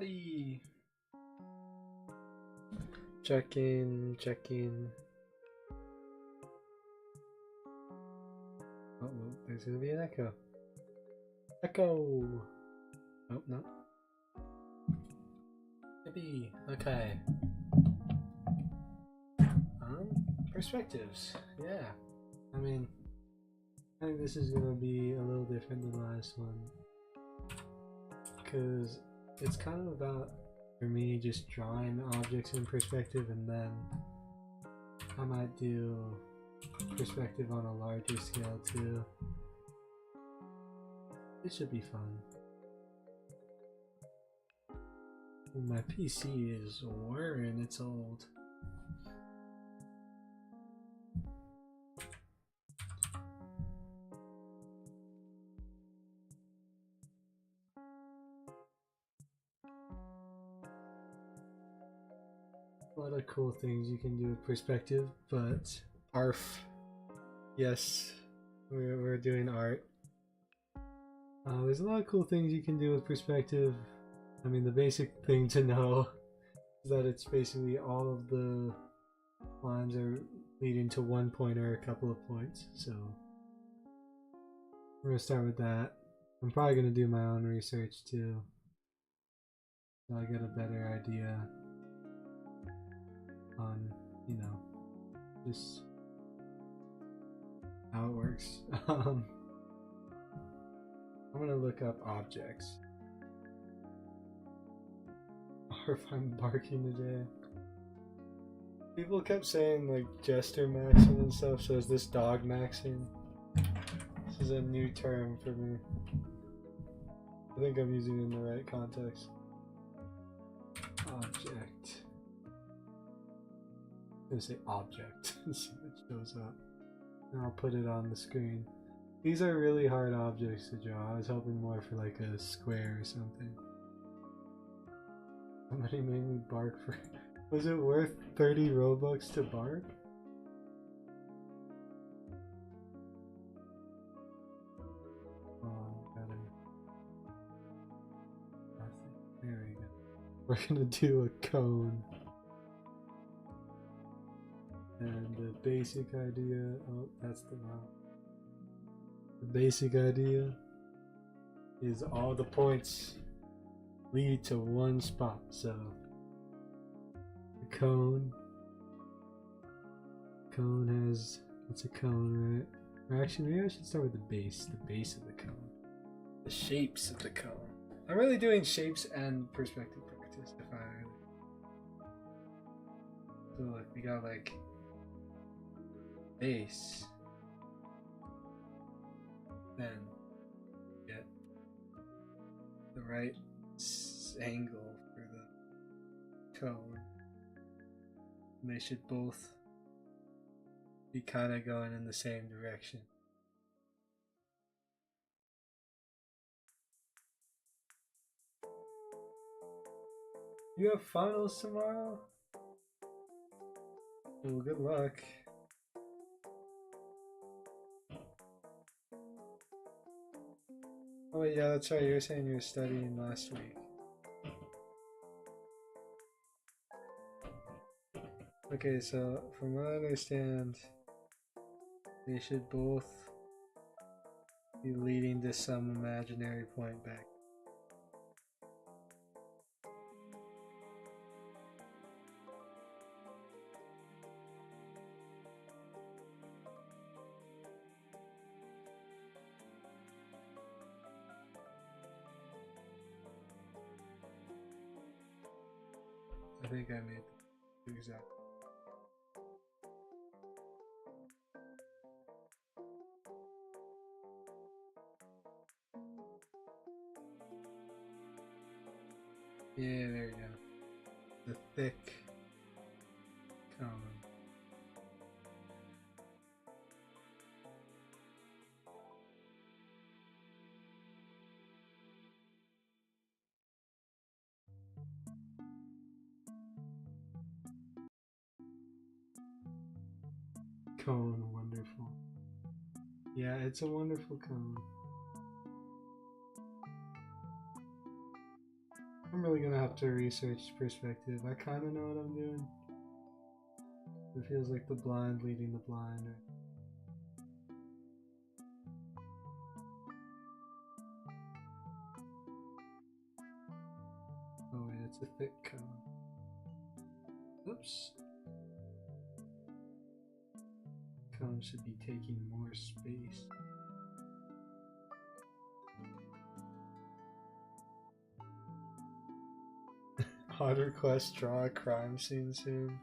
Ready. Check in, check in. Oh, well, there's gonna be an echo. Echo! Oh, no. Maybe. Okay. Perspectives. Yeah. I mean, I think this is gonna be a little different than the last one. Because it's kind of about, for me, just drawing objects in perspective, and then I might do perspective on a larger scale too. It should be fun. My PC is wearing its old. A lot of cool things you can do with perspective, but ARF. Yes, we're doing art. There's a lot of cool things you can do with perspective. I mean, the basic thing to know is that it's basically all of the lines are leading to one point or a couple of points. So we're gonna start with that. I'm probably gonna do my own research too, so I get a better idea on, you know, just how it works. I'm gonna look up objects. Or if I'm barking today. People kept saying like jester maxing and stuff, so is this dog maxing? This is a new term for me. I think I'm using it in the right context. Object. I'm gonna say object and see what shows up. And I'll put it on the screen. These are really hard objects to draw. I was hoping more for like a square or something. Somebody made me bark for... Was it worth 30 Robux to bark? Oh, gotta... There we go. We're gonna do a cone. And the basic idea... Oh, that's the wrong... The basic idea is all the points lead to one spot. So the cone has, it's a cone, right? Or actually, maybe I should start with the base of the cone, the shapes of the cone. I'm really doing shapes and perspective practice. If I so look, we got like base, then get the right angle for the cone. And they should both be kind of going in the same direction. You have finals tomorrow? Well, good luck. Oh wait, yeah, that's right. You were saying you were studying last week. Okay, so from what I understand, they should both be leading to some imaginary point back. I think I made the exact. Yeah, there you go. The thick cone. Cone, wonderful. Yeah, it's a wonderful cone. I'm really gonna have to research perspective. I kind of know what I'm doing. It feels like the blind leading the blind. Oh wait, it's a thick cone. Oops. Cone should be taking more space. Hard request, draw a crime scene soon.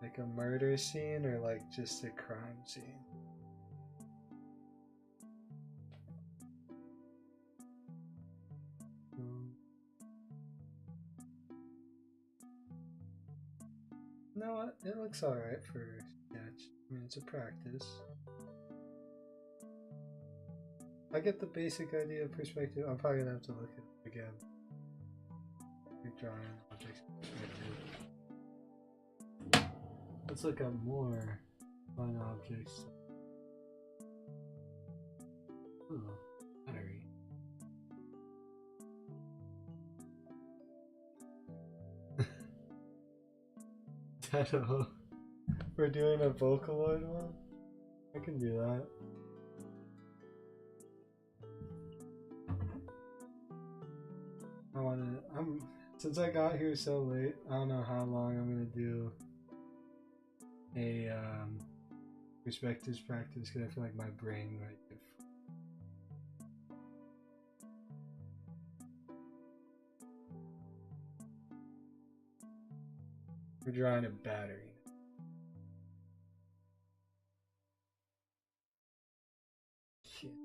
Like a murder scene or like just a crime scene? You know what? It looks alright for a sketch. I mean, it's a practice. I get the basic idea of perspective. I'm probably gonna have to look at it again. You're drawing objects perspective. Let's look at more fun objects. Oh, battery. Tato. We're doing a Vocaloid one? I can do that. Since I got here so late, I don't know how long I'm gonna do a perspectives practice because I feel like my brain might get. We're drawing a battery. Shit.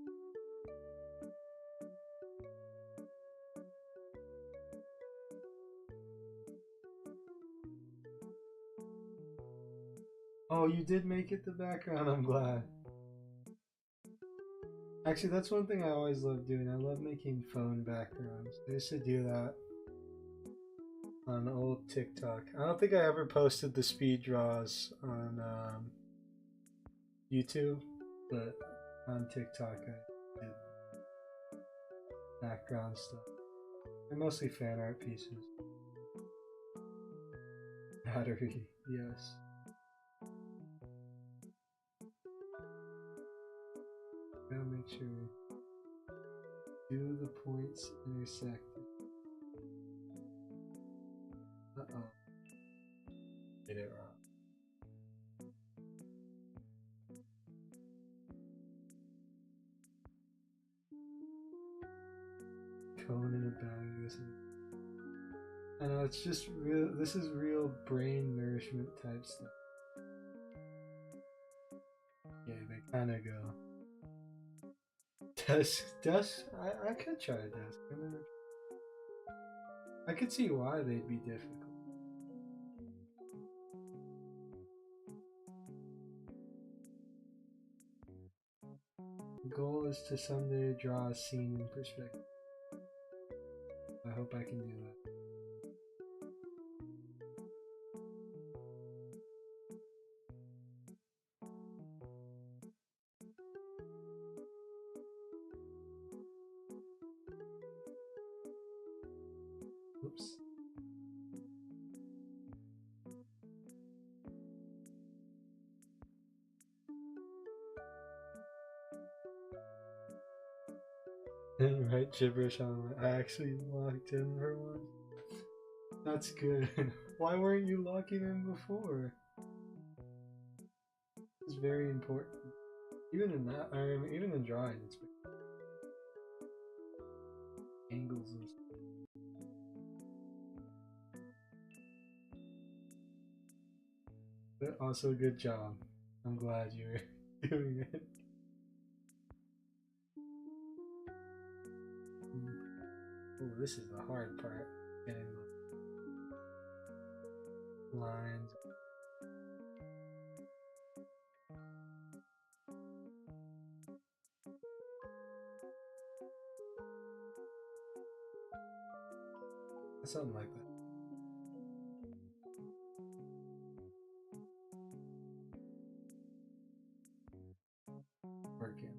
Oh, you did make it the background, I'm glad. Actually, that's one thing I always love doing. I love making phone backgrounds. I used to do that on old TikTok. I don't think I ever posted the speed draws on YouTube, but on TikTok I did background stuff. They're mostly fan art pieces. Battery, yes. Gotta make sure do the points intersected. Uh-oh. Did it wrong. Cone in a battery. I know, it's just real. This is real brain nourishment type stuff. Yeah, they kind of go. Desk. I could try a desk. I could see why they'd be difficult. The goal is to someday draw a scene in perspective. I hope I can do that. Oops. Didn't write gibberish on it. I actually locked in for one. That's good. Why weren't you locking in before? It's very important. Even in that, even in drawing, it's angles and stuff. But also, good job. I'm glad you're doing it. Oh, this is the hard part. Getting the lines. Something like that. Working.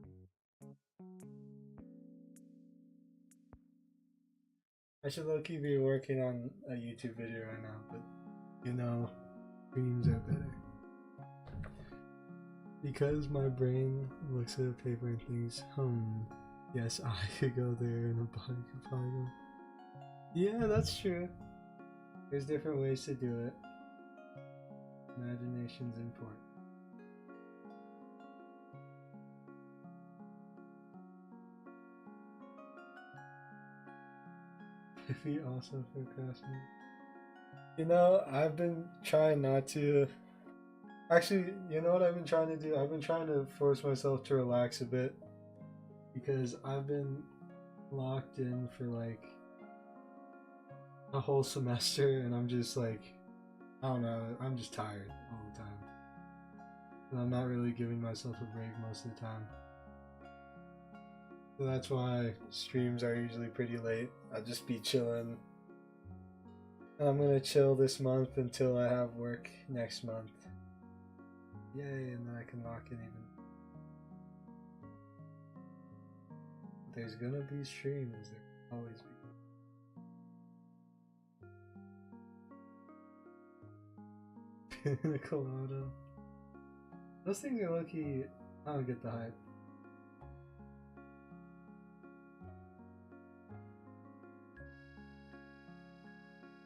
I should low-key be working on a YouTube video right now, but you know, streams are better. Because my brain looks at a paper and thinks, yes, I could go there and a body could fly go. Yeah, that's true. There's different ways to do it. Imagination's important. He also procrastinates. You know, I've been trying not to. Actually, you know what I've been trying to do? I've been trying to force myself to relax a bit. Because I've been locked in for like a whole semester and I'm just like, I don't know, I'm just tired all the time. And I'm not really giving myself a break most of the time. So that's why streams are usually pretty late. I'll just be chilling. And I'm gonna chill this month until I have work next month. Yay, and then I can lock in even. There's gonna be streams, there will always be. Pina colada. Those things are lucky. I don't get the hype.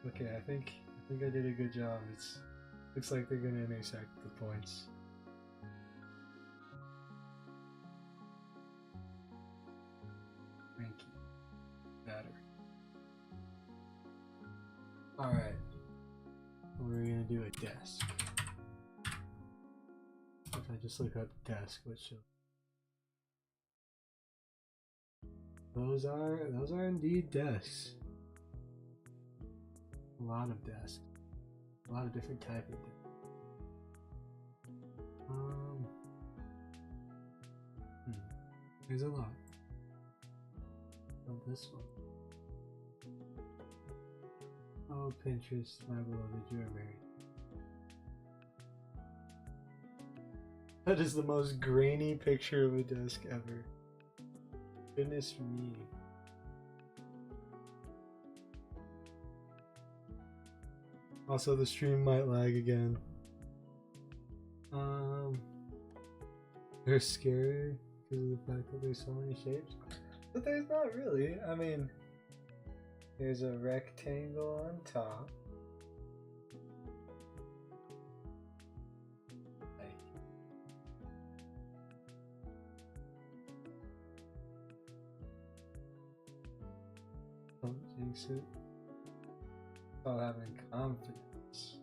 Okay, I think I did a good job. It's looks like they're gonna intersect the points. Thank you. Better. Alright. We're gonna do a desk. If I just look up desk, what should those are indeed desks. A lot of desks. A lot of different type of desks. There's a lot. Oh, this one. Oh, Pinterest, my beloved, you are married. That is the most grainy picture of a desk ever. Goodness me. Also, the stream might lag again. They're scary because of the fact that there's so many shapes. But there's not really. I mean, there's a rectangle on top. Don't jinx it. About having confidence.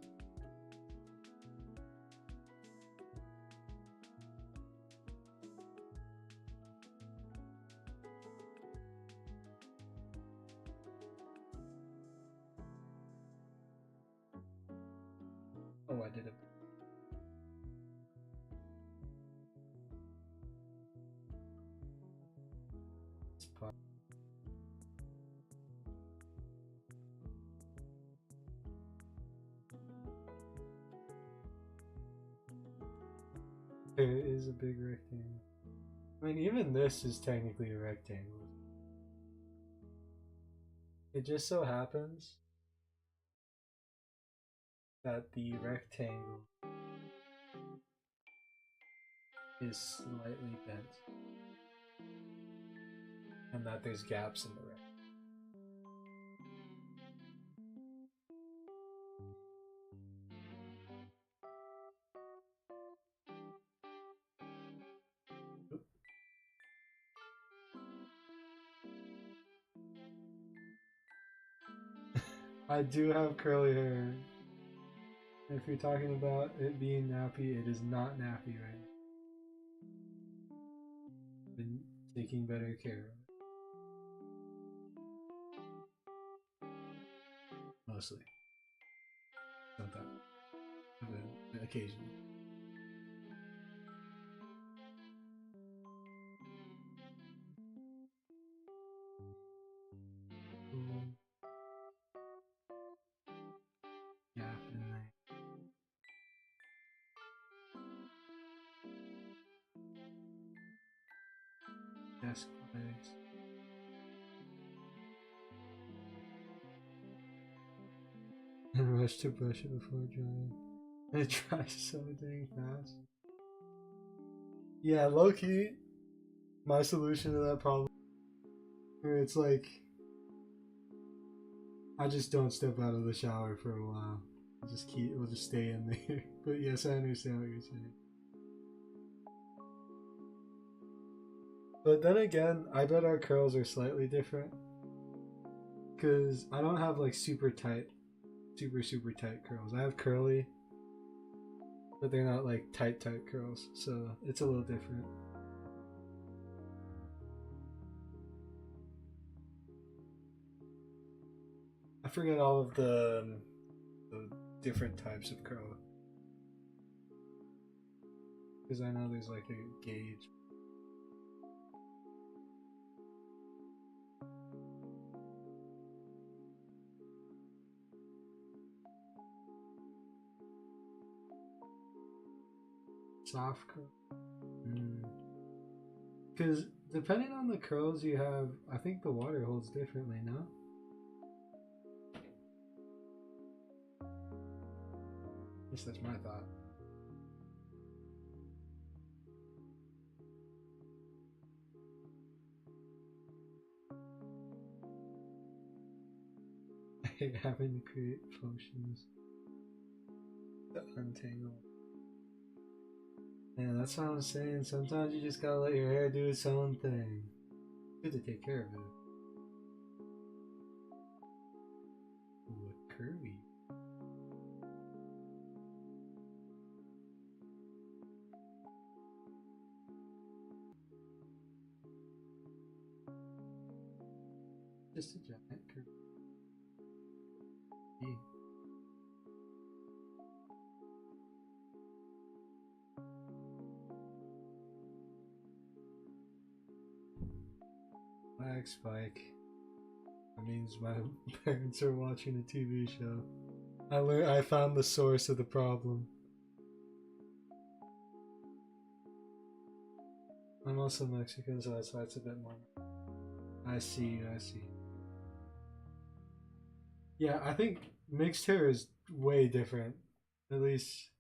Oh, I did it. There is a big rectangle. I mean, even this is technically a rectangle. It just so happens that the rectangle is slightly bent and that there's gaps in the rectangle. I do have curly hair. If you're talking about it being nappy, it is not nappy right now. Been taking better care of it. Mostly. Sometimes. But occasionally. Gap in there. Desk legs. rush to brush it before drying. And it dries so dang fast. Yeah, low key, my solution to that problem, where it's like, I just don't step out of the shower for a while. We'll just stay in there. But yes, I understand what you're saying. But then again, I bet our curls are slightly different. Because I don't have like super tight curls. I have curly, but they're not like tight curls. So it's a little different. I forget all of the different types of curl. Because I know there's like a gauge. Soft curl. Because depending on the curls you have, I think the water holds differently, no? At least that's my thought. I hate having to create potions to untangle. Yeah, that's what I'm saying. Sometimes you just gotta let your hair do its own thing. Good to take care of it. Ooh, curvy. Just a giant curvy. Yeah. Black spike. That means my parents are watching a TV show. I found the source of the problem. I'm also Mexican, so that's why it's a bit more. I see. Yeah, I think mixed hair is way different. At least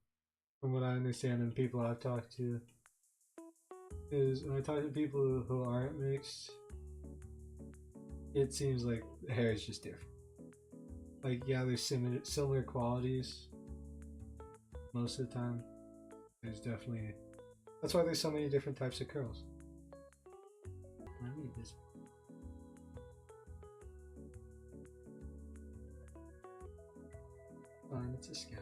from what I understand and people I've talked to. Is when I talk to people who aren't mixed, it seems like hair is just different. Like, yeah, there's similar qualities most of the time. There's definitely... That's why there's so many different types of curls. I need this. Fine, it's a sketch.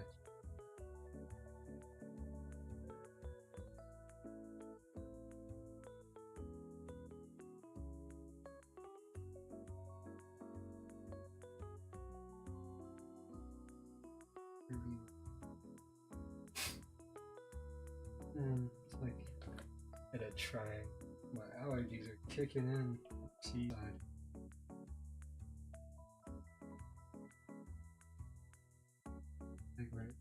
It's like at a triangle. My allergies are kicking in. See, like right.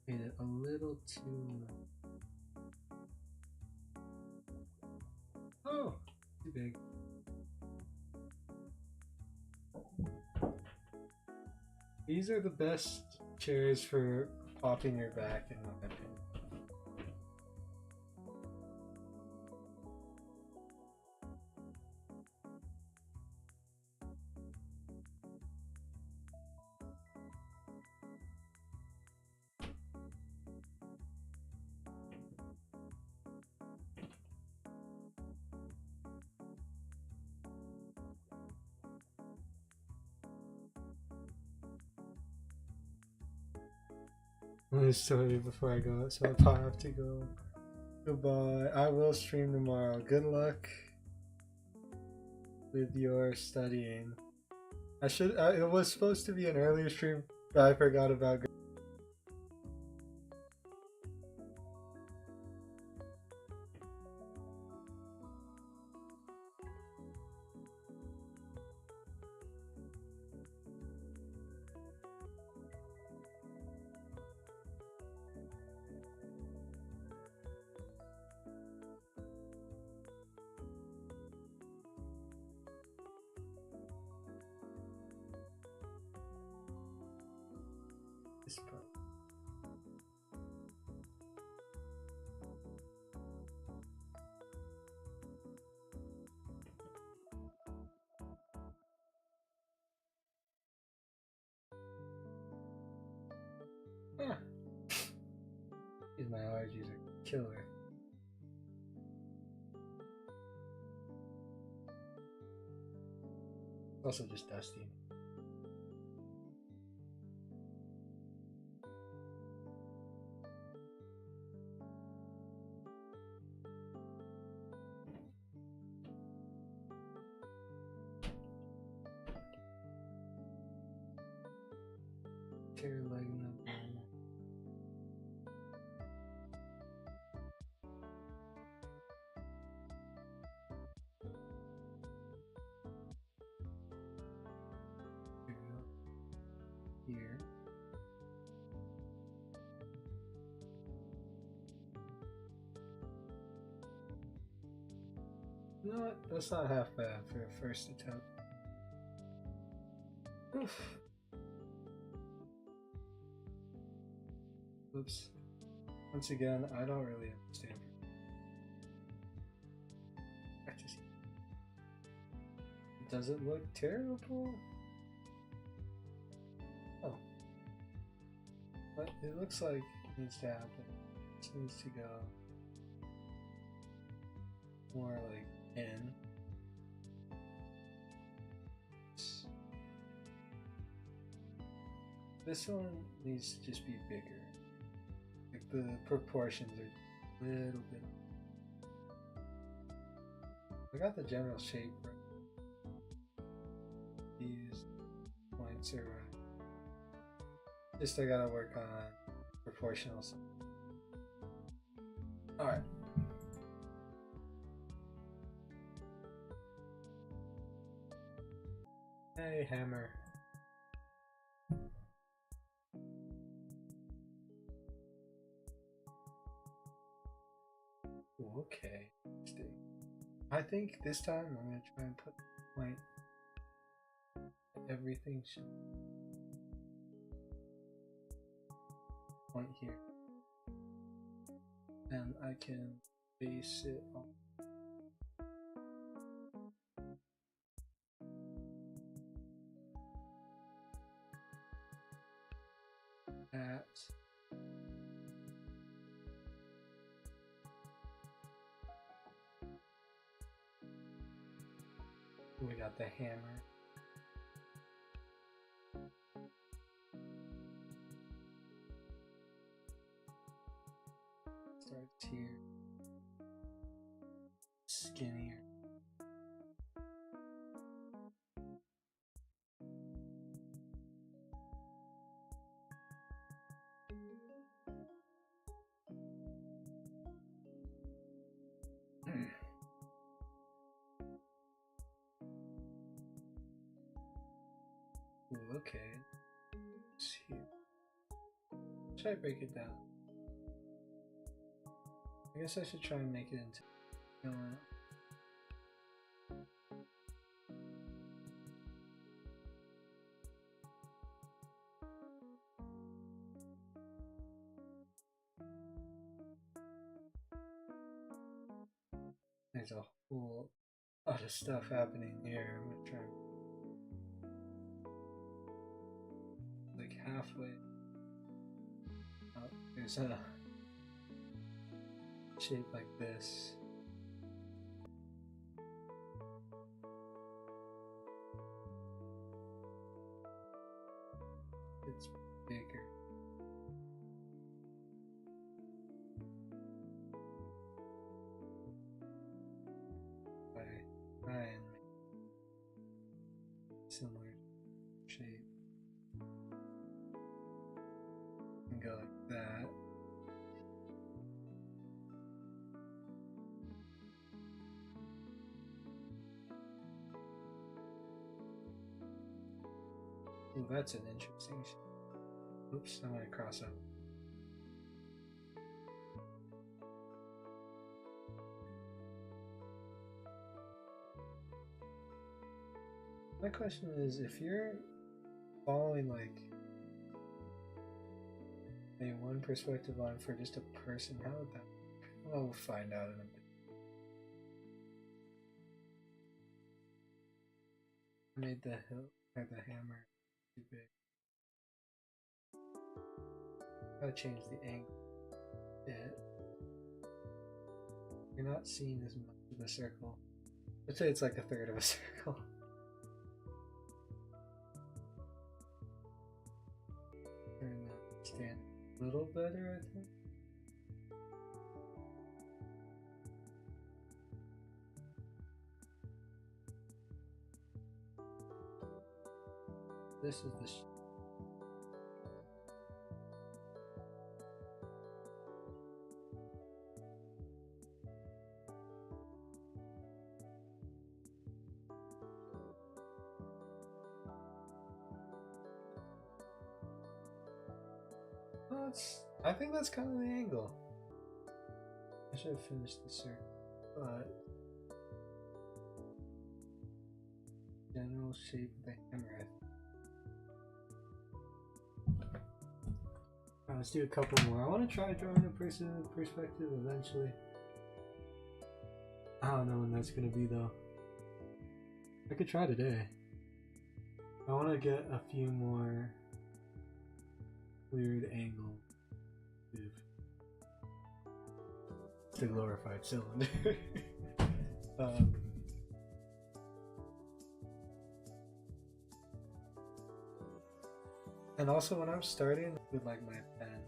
Made it a little too. Oh, too big. These are the best chairs for popping your back, in my opinion. Another story before I go, so I probably have to go. Goodbye. I will stream tomorrow. Good luck with your studying. It was supposed to be an earlier stream, but I forgot about. this part. Ah. These my allergies are killer. Also just dusty. Tear leg in the bottom. Here. You know what? That's not half bad for a first attempt. Oof. Oops. Once again, I don't really understand. Practice. Does it look terrible? Oh. But it looks like it needs to happen. It needs to go more like in. This one needs to just be bigger. Like the proportions are a little bit. I got the general shape right. These points are right. Just I gotta work on proportionals. Alright. Hey, hammer. Ooh, okay. I think this time I'm gonna try and put point. Everything should point here. And I can base it on that. We got the hammer. Starts here. Skinnier. Ooh, okay. Let's see. Should I break it down? I guess I should try and make it into. There's a whole lot of stuff happening here. I'm gonna try like halfway. Oh, there's a shape like this. It's bigger. And similar shape and go like that. Ooh, that's an interesting shape. Oops, I'm gonna cross out. My question is, if you're following like a one perspective line for just a person. How would that work? Well, we'll find out in a bit. I made the hill or the hammer too big. Gotta change the angle a bit. You're not seeing as much of the circle. Let's say it's like a third of a circle. Turn that stand a little better, I think. This is the I think that's kind of the angle. I should have finished the circle, but general shape of the hammer. Alright, let's do a couple more. I want to try drawing a person perspective eventually. I don't know when that's gonna be though. I could try today. I want to get a few more weird angles. The glorified cylinder. And also when I'm starting with like my pen,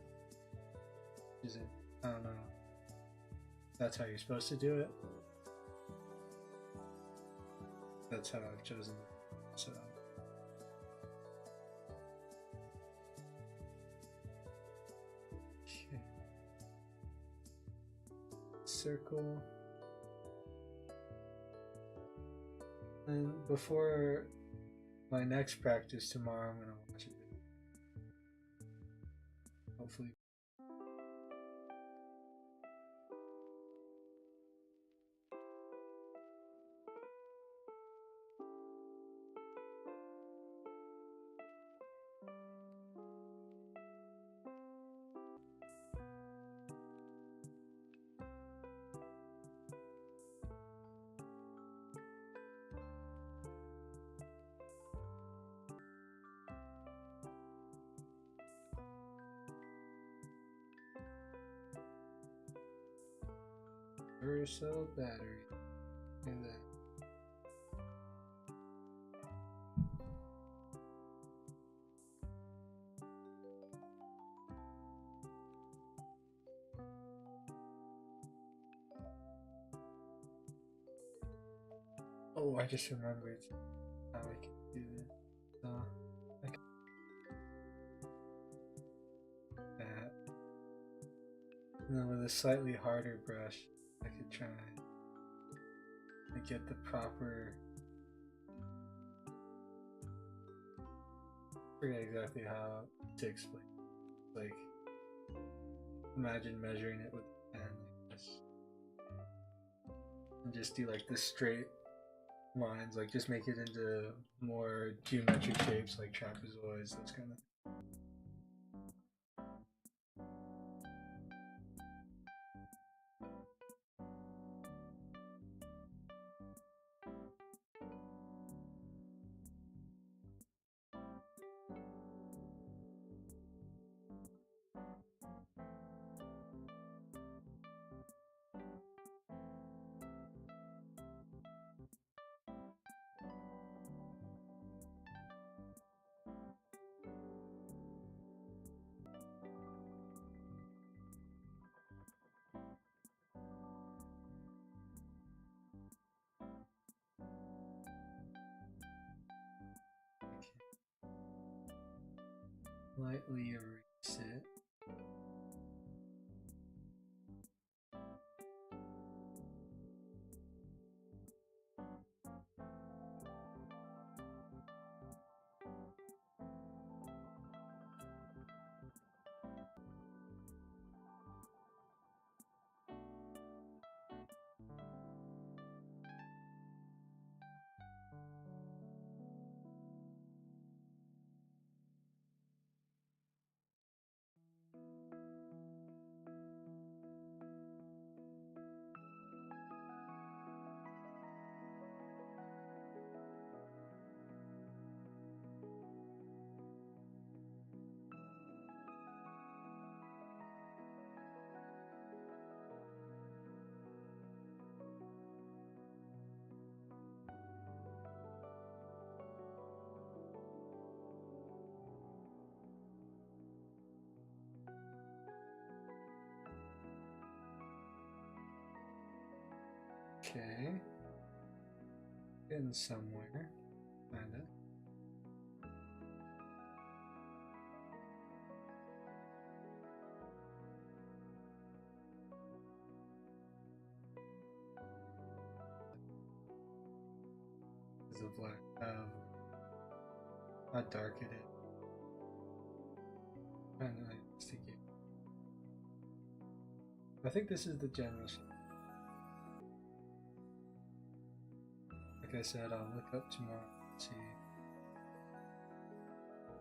isn't, I don't know, that's how you're supposed to do it. That's how I've chosen it, so. Okay. Circle. And before my next practice tomorrow, I'm gonna watch it. Hopefully. Cell battery and then oh, I just remembered how I can do this. I can that, and then with a slightly harder brush I could try to get the proper, I forget exactly how to explain. Like, imagine measuring it with a pen like this. And just do like the straight lines, like just make it into more geometric shapes like trapezoids, those kind of. Lightly erase it. Okay. Getting somewhere, kinda. Because of like how dark it is. Trying to investigate. I think this is the general shape. Like I said, I'll look up tomorrow and see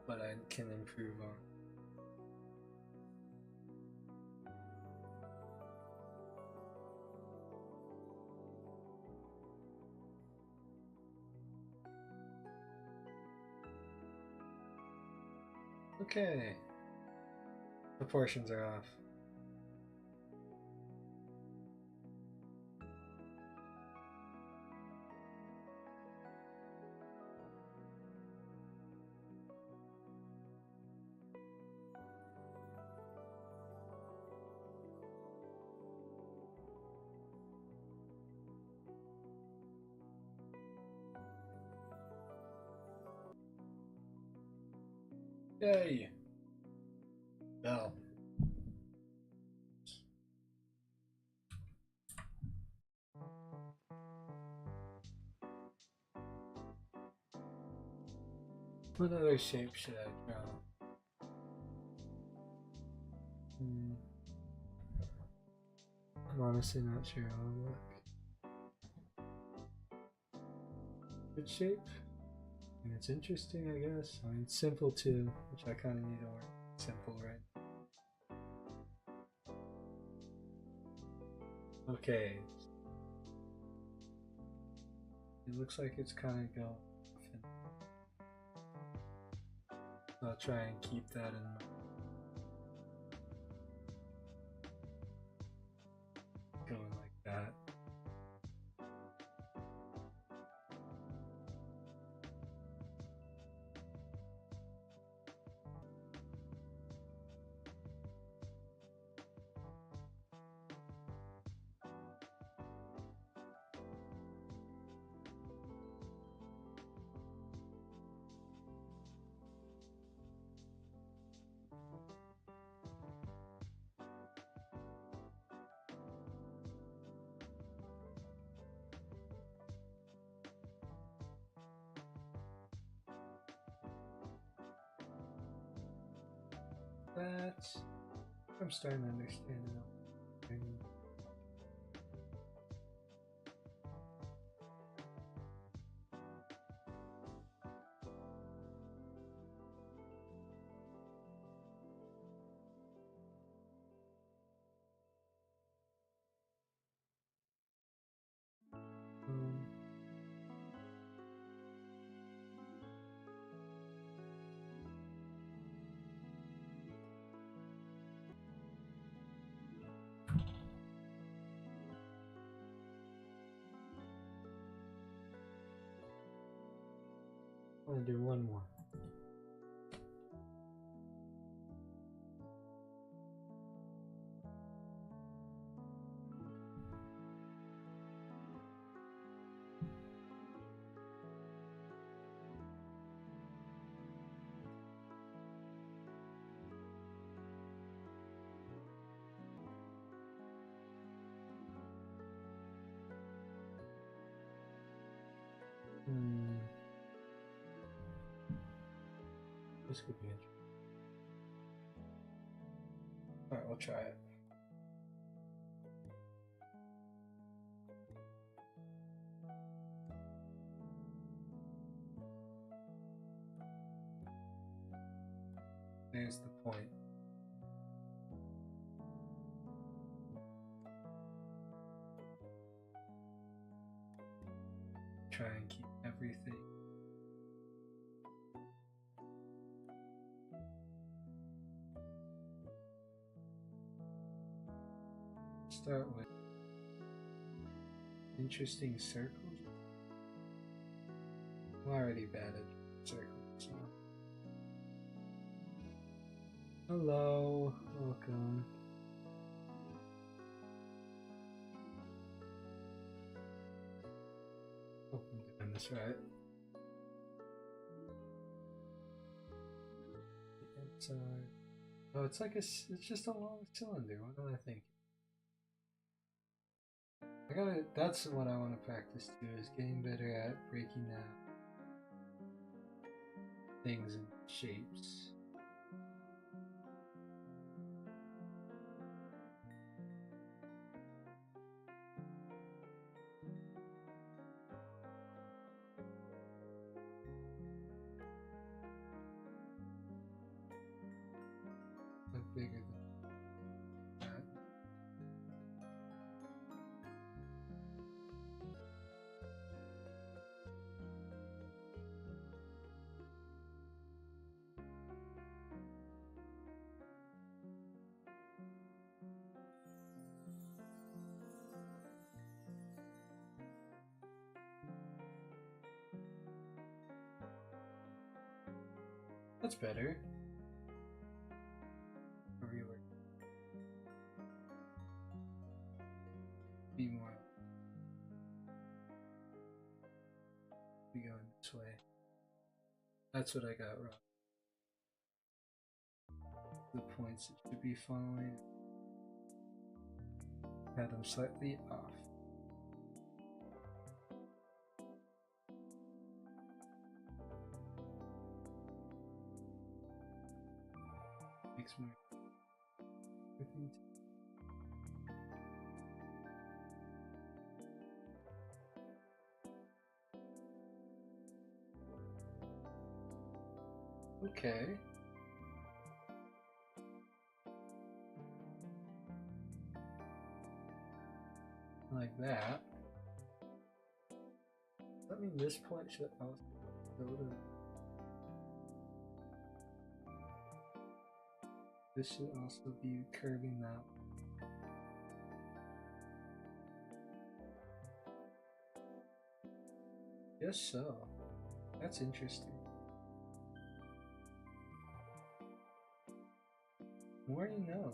what I can improve on. Okay. Proportions are off. Yay! Bell. What other shape should I draw? I'm honestly not sure. I'll look. Good shape? And it's interesting, I guess. I mean, it's simple too, which I kind of need to work simple, right? Okay. It looks like it's kind of going. I'll try and keep that in mind. Going like that. That I'm starting to understand now. I'm gonna do one more. This could be interesting. Alright, we'll try it. There's the point. Try and keep everything. Start with interesting circles. I'm already bad at circles, so. Hello, welcome. Hope I'm doing this right. The inside. Oh, it's like it's just a long cylinder. What am I thinking? That's what I want to practice too, is getting better at breaking down things and shapes. Bigger than that. That's better. Be more. Be going this way. That's what I got wrong. The points it should be following. Had them slightly off. Makes more. Okay. Like that. Does that mean this point should also go to... This should also be curving that. Guess so. That's interesting. More you know.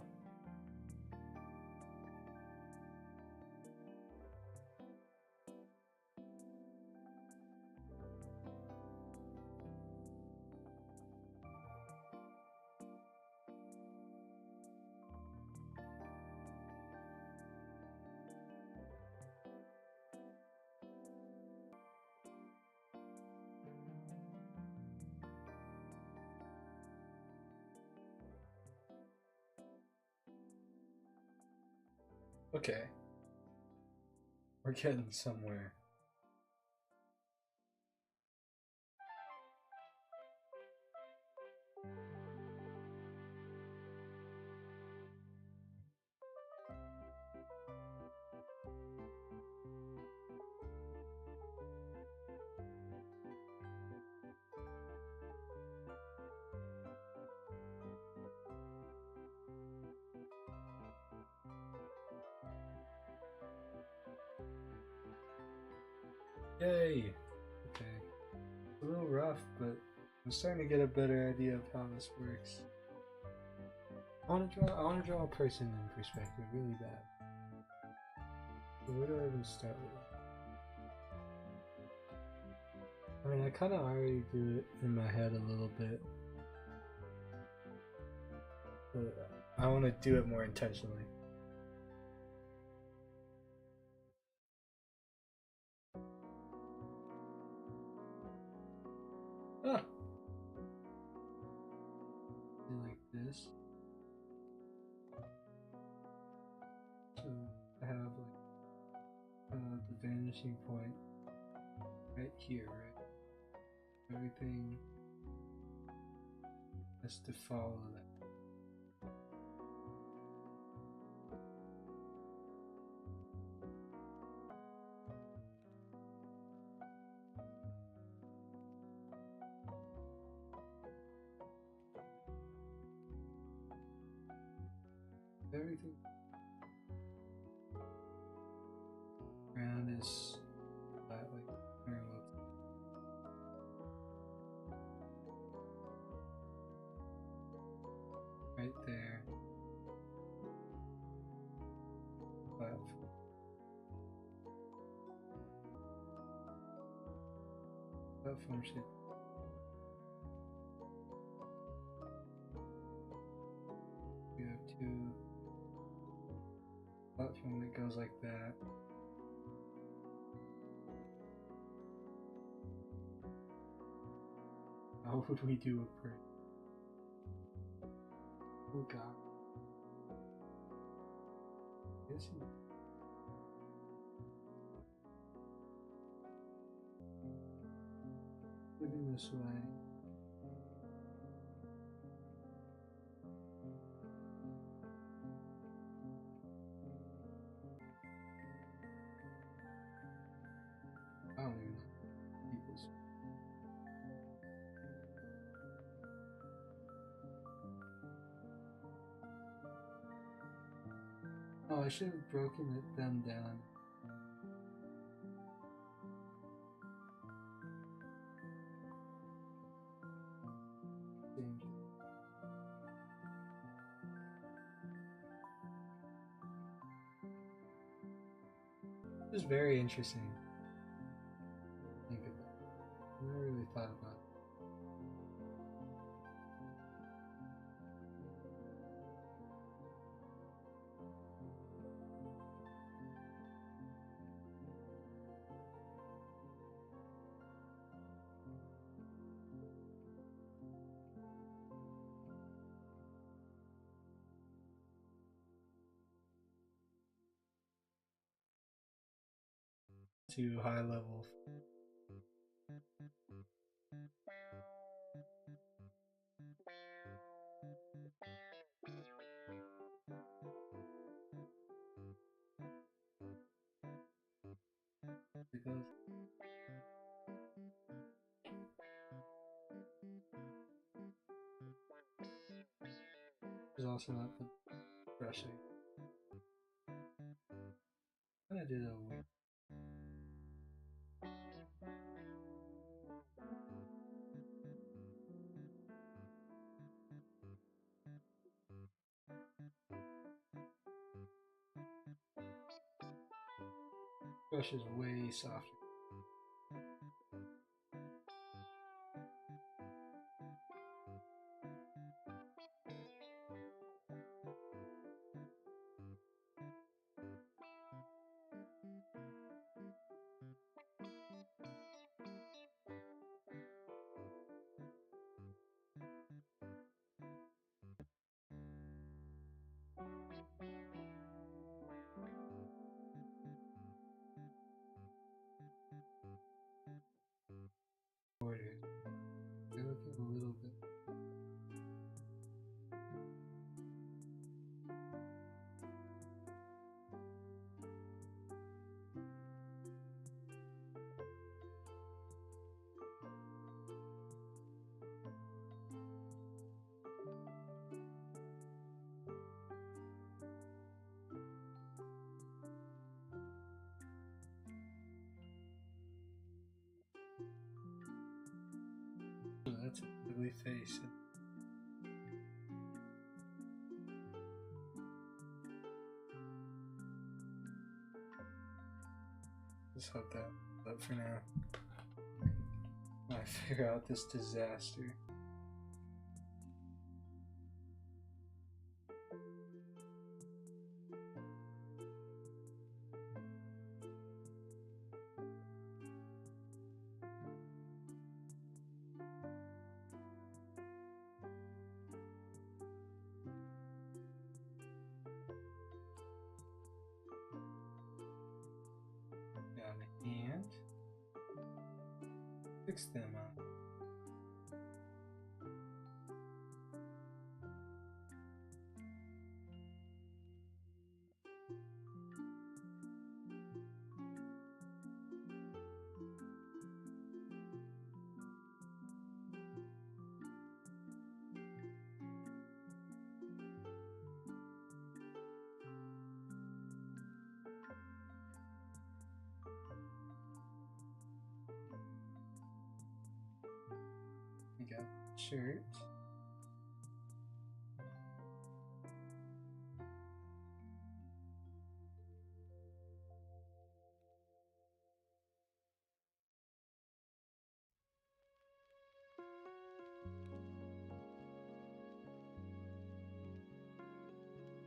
Okay. We're getting somewhere. Yay! Okay. It's a little rough, but I'm starting to get a better idea of how this works. I want to draw a person in perspective really bad. So where do I even start with? I mean, I kind of already do it in my head a little bit, but I want to do it more intentionally. Ah! Like this. So I have like the vanishing point right here, right? Everything has to follow that. Everything around is flat, like parallel. Right there. Platform. platform should. We have two platform that goes like that. How would we do a prayer? Oh God. Yes. Looking this way. I don't even know people's. Oh, I should have broken them down. It was very interesting. Think of it. I never really thought about it. Too high level. Because there's also not the brushing. I'm gonna do the brush is way softer. Order. They're looking a little bit. Oh, that's an ugly face. Just hope that up for now. I figure out this disaster. Got a hand. Fix them up. We got shirt.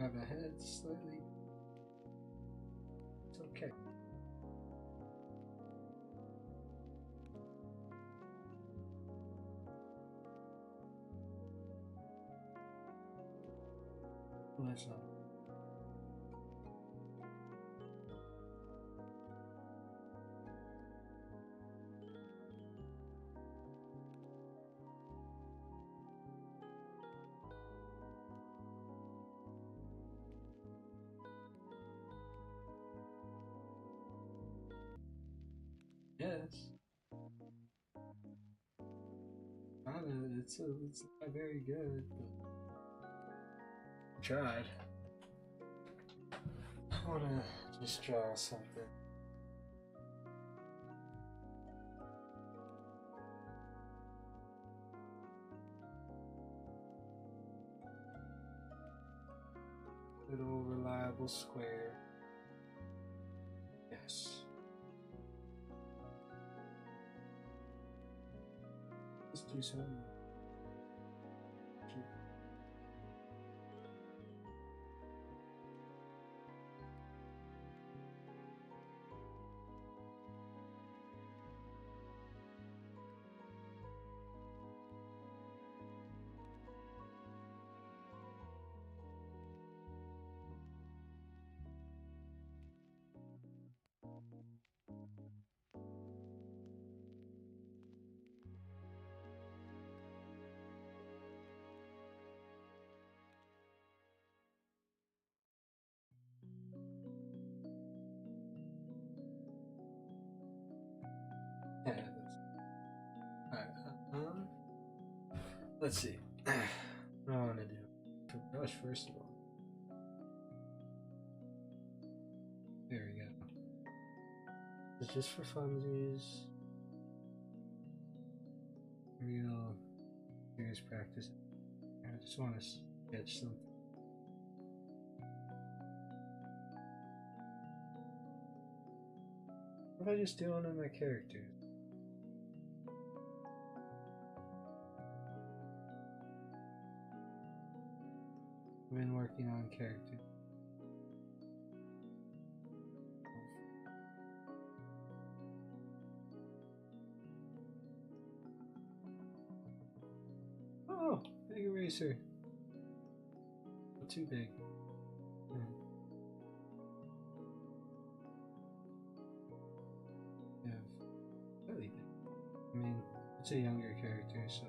have a head slightly. It's okay. Well, that's not. Yes. It's not very good, but I tried. I wanna just draw something. Little reliable square. Yes. Let's do something. Yeah, alright. Let's see. What do I want to do? For brush, first of all. There we go. It's just for funsies. Real serious practice. I just want to sketch something. What if I just do one of my characters? I've been working on characters. Oh, big eraser. Not too big. Yeah, slightly big. I mean, it's a younger character, so.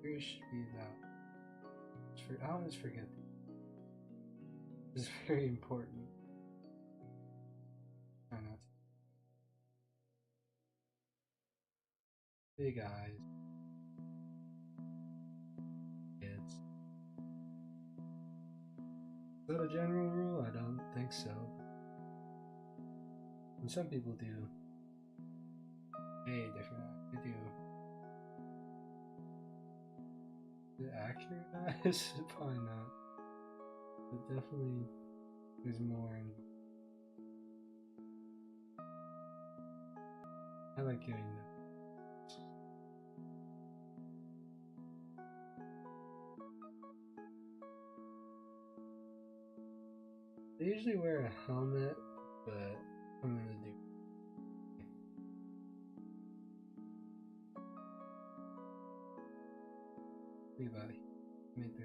Here should be about. I always forget these. This is very important. Try not to. Big eyes. Kids. Is that a general rule? I don't think so. And some people do. Hey, different. They do. Is it accurate eyes? Probably not. But definitely there's more in. I like doing that. They usually wear a helmet, but I'm gonna do. Think about it. Made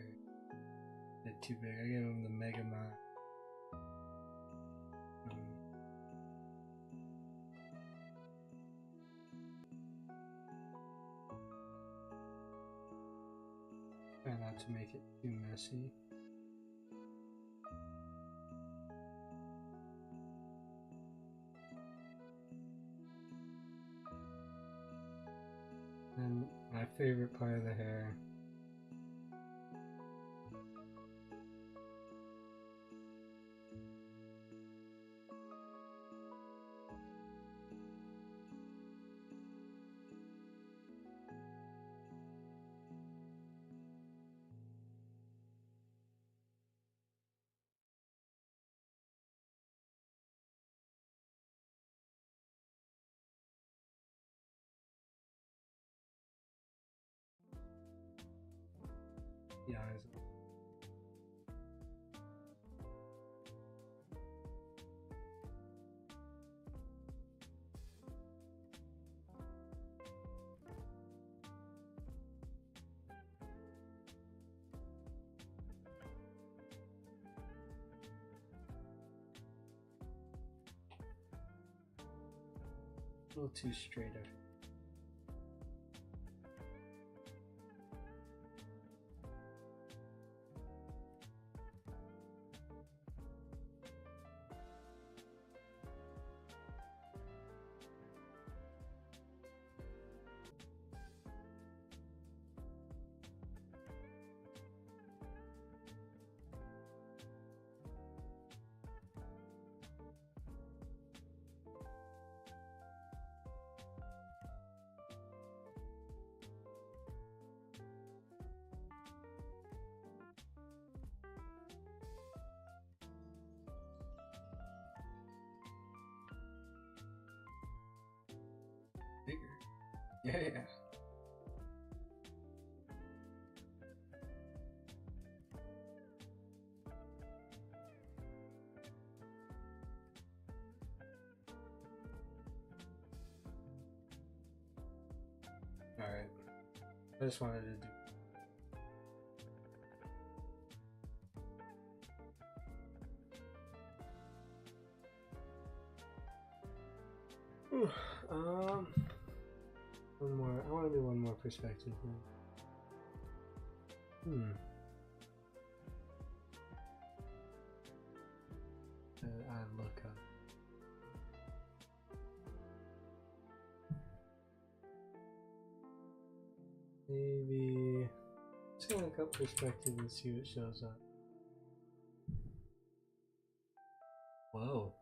they're too big. I gave them the Mega Man. Try not to make it too messy. And my favorite part of the hair. A little too straight up. Bigger. Yeah. Alright. I just wanted to do. One more. I want to do one more perspective thing. I look up. Maybe just gonna look up perspective and see what shows up. Whoa.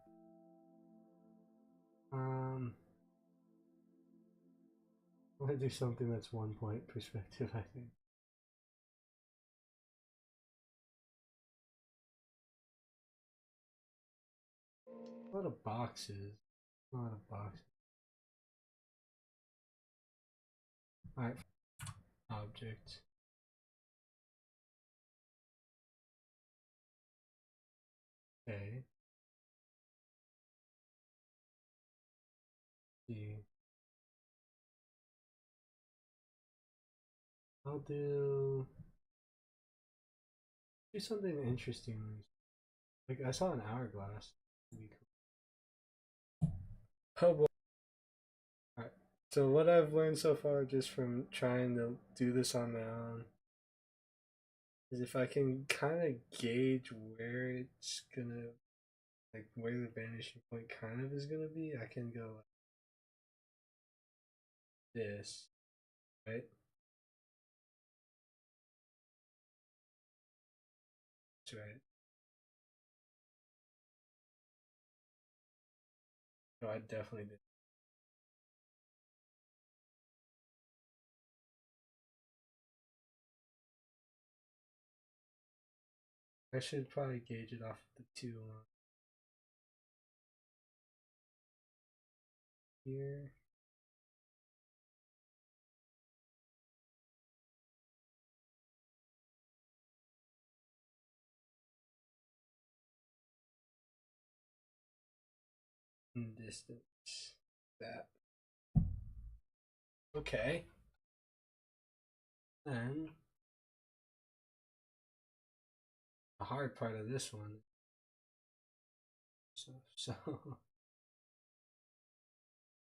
I'm gonna do something that's 1 point perspective, I think. A lot of boxes. A lot of boxes. Alright. Object. Okay. See. I'll do something interesting. Like I saw an hourglass. Oh boy. Alright. So what I've learned so far just from trying to do this on my own is if I can kind of gauge where it's gonna, like where the vanishing point kind of is gonna be, I can go like this, right? That's right. So I definitely did. I should probably gauge it off the two on here. And distance. That. Okay. And the hard part of this one. So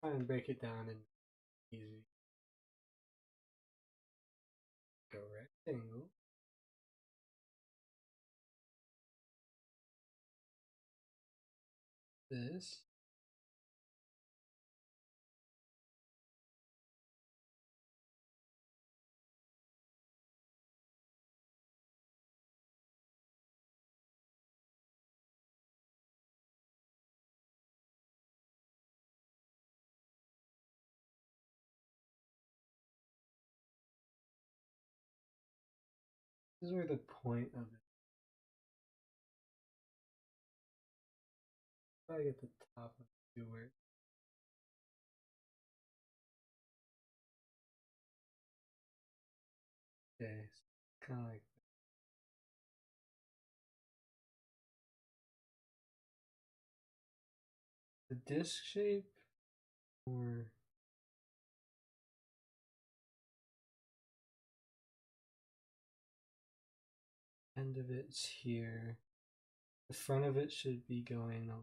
try and break it down in easy. Go rectangle. This. This is where the point of it. Probably at the top of the word. Okay, so kind of like the disc shape, or end of it's here. The front of it should be going a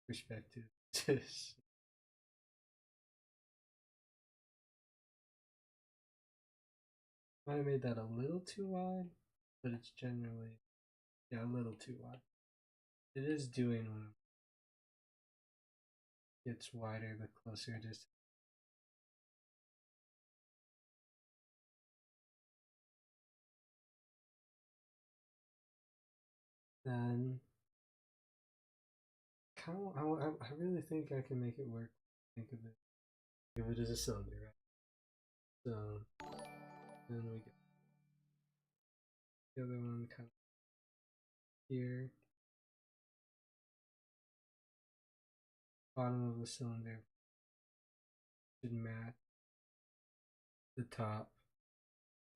perspective. Might have made that a little too wide, but it's generally, yeah, a little too wide. It is doing when it gets wider the closer it is. Then, I really think I can make it work. Think of it. Give it as a cylinder, right? So, then we get the other one kind of here. Bottom of the cylinder should match the top.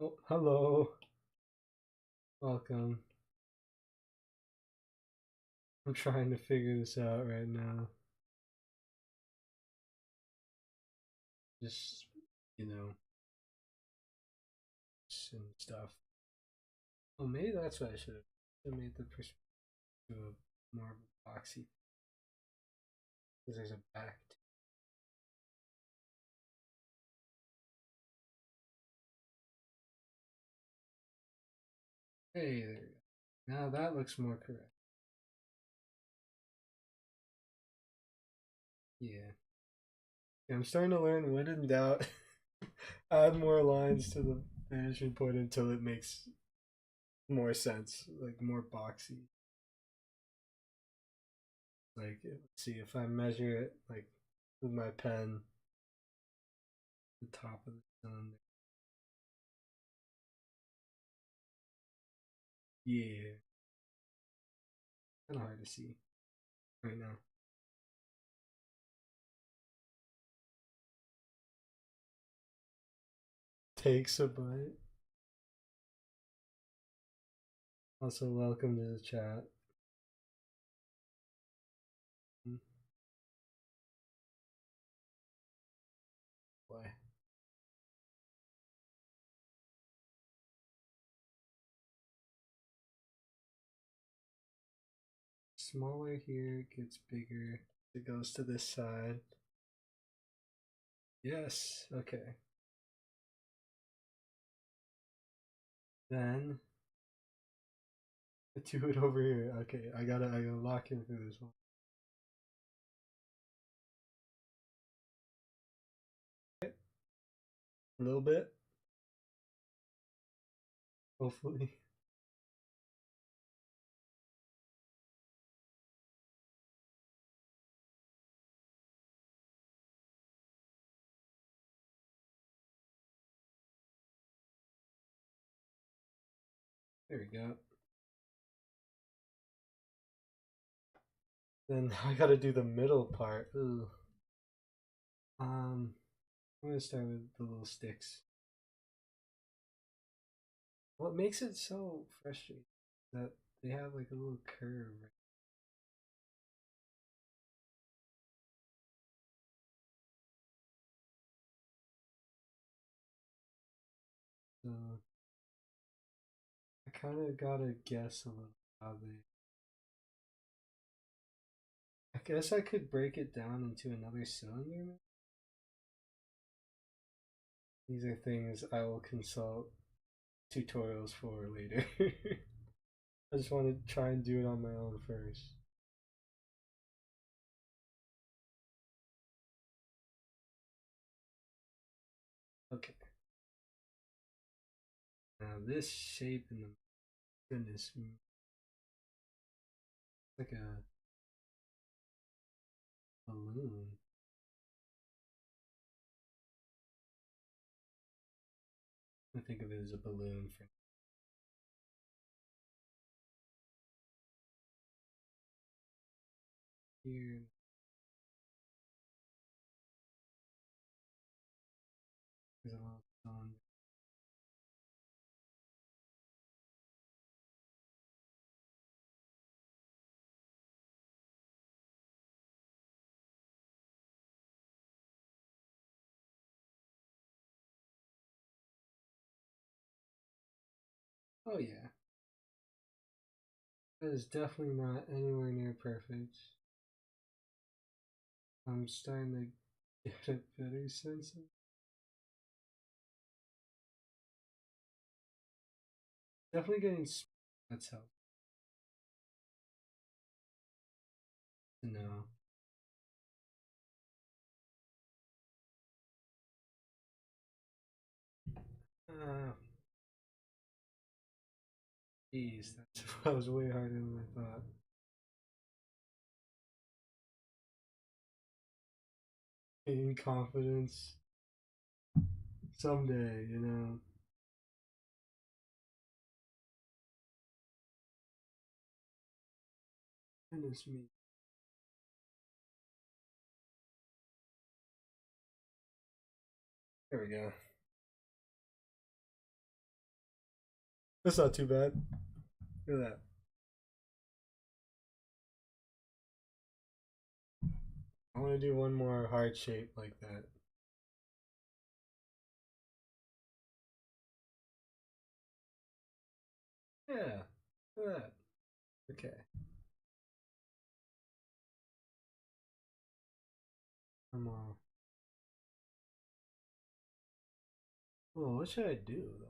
Oh, hello. Welcome. I'm trying to figure this out right now. Just, you know, some stuff. Oh, maybe that's what I should have made the perspective more of a boxy. Because there's a back. Hey, there we go. Now that looks more correct. Yeah. I'm starting to learn when in doubt, add more lines to the vanishing point until it makes more sense, like more boxy. Like, let's see if I measure it like with my pen, the top of the cylinder. Yeah, kind of hard to see right now. Takes a bite. Also, welcome to the chat. Why? Smaller here, gets bigger. It goes to this side. Yes, okay. Then do it over here. Okay, I gotta lock in for this one. Okay. A little bit. Hopefully. There we go. Then I gotta do the middle part. Ooh. I'm gonna start with the little sticks. What makes it so frustrating that they have like a little curve. So I kind of gotta guess a little how they. I guess I could break it down into another cylinder. These are things I will consult tutorials for later. I just want to try and do it on my own first. Okay. Now this shape in the goodness, like a balloon. I think of it as a balloon for here. There's a little cylinder. Oh yeah. That is definitely not anywhere near perfect. I'm starting to get a better sense of Definitely getting. That's helpful to know. Uh, Jeez, that was way harder than I thought. Gain confidence someday, you know. Goodness me. There we go. That's not too bad. Look at that. I want to do one more heart shape like that. Yeah, look at that. Okay. Come on. Oh, what should I do though?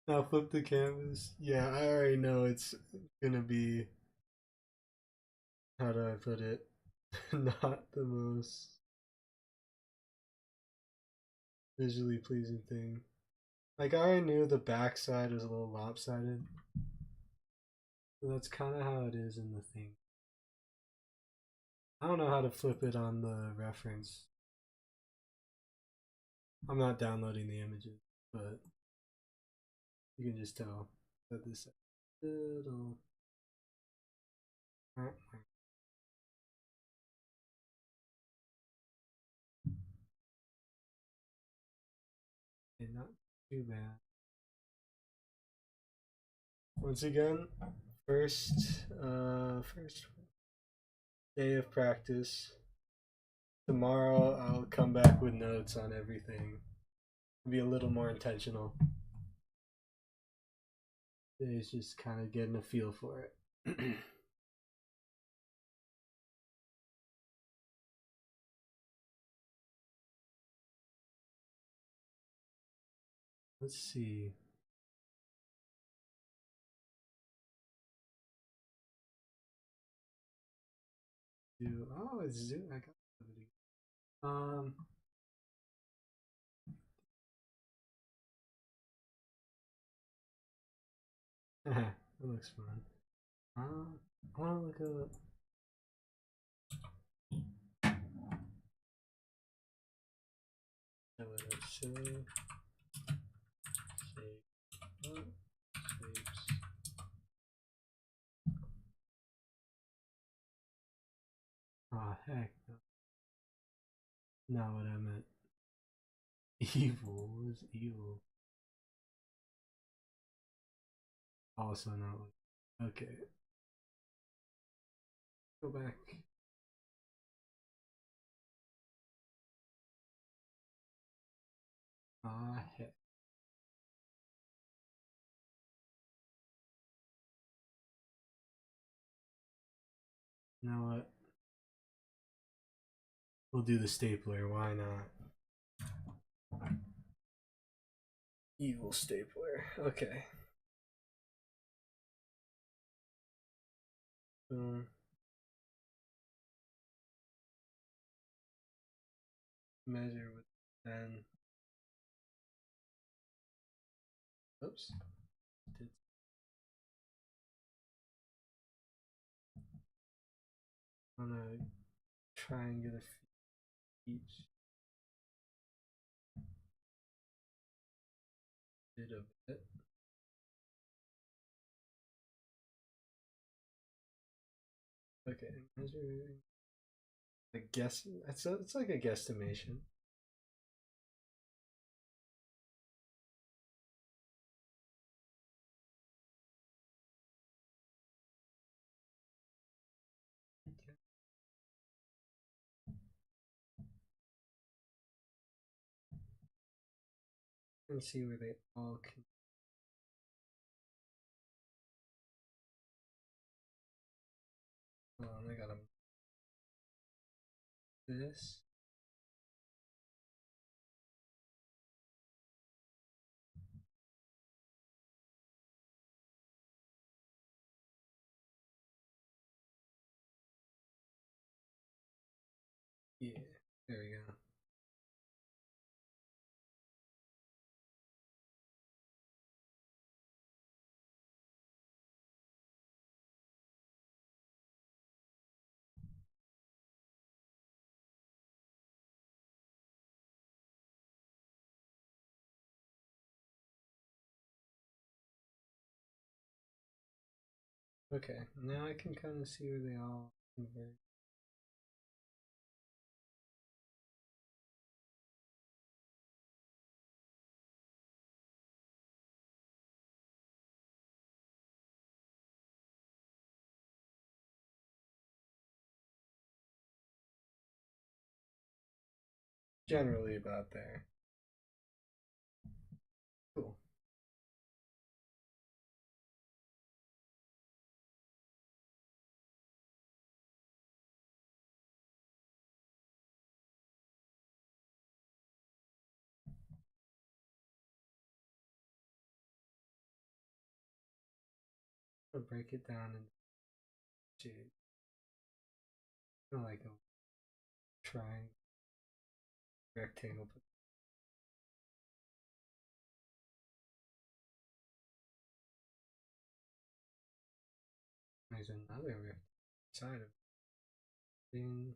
Now flip the canvas. Yeah, I already know it's gonna be, how do I put it? Not the most visually pleasing thing. Like I already knew the backside was a little lopsided. So that's kind of how it is in the thing. I don't know how to flip it on the reference. I'm not downloading the images, but you can just tell that this little. Okay, not too bad. Once again, first day of practice. Tomorrow I'll come back with notes on everything. Be a little more intentional. Today's just kind of getting a feel for it. Let's see. Oh, it's Zoom. I got it. Um, that looks fun. I want to look up. Show shape shapes. Ah, heck, not what I meant. Evil. What is evil? Also not what. Okay. Go back. Ah, heck. You know what? We'll do the stapler. Why not? Evil stapler. Okay. Boom. Measure with 10. Oops. I'm gonna try and get a each bit of it. Okay, measure. I guess it's like a guesstimation. And see where they all can. Hold on, I got them. This. Yeah, there we go. Okay, now I can kind of see where they all converge. Generally about there. Cool. I'll break it down into shapes. Like a triangle, rectangle. There's another side of thing.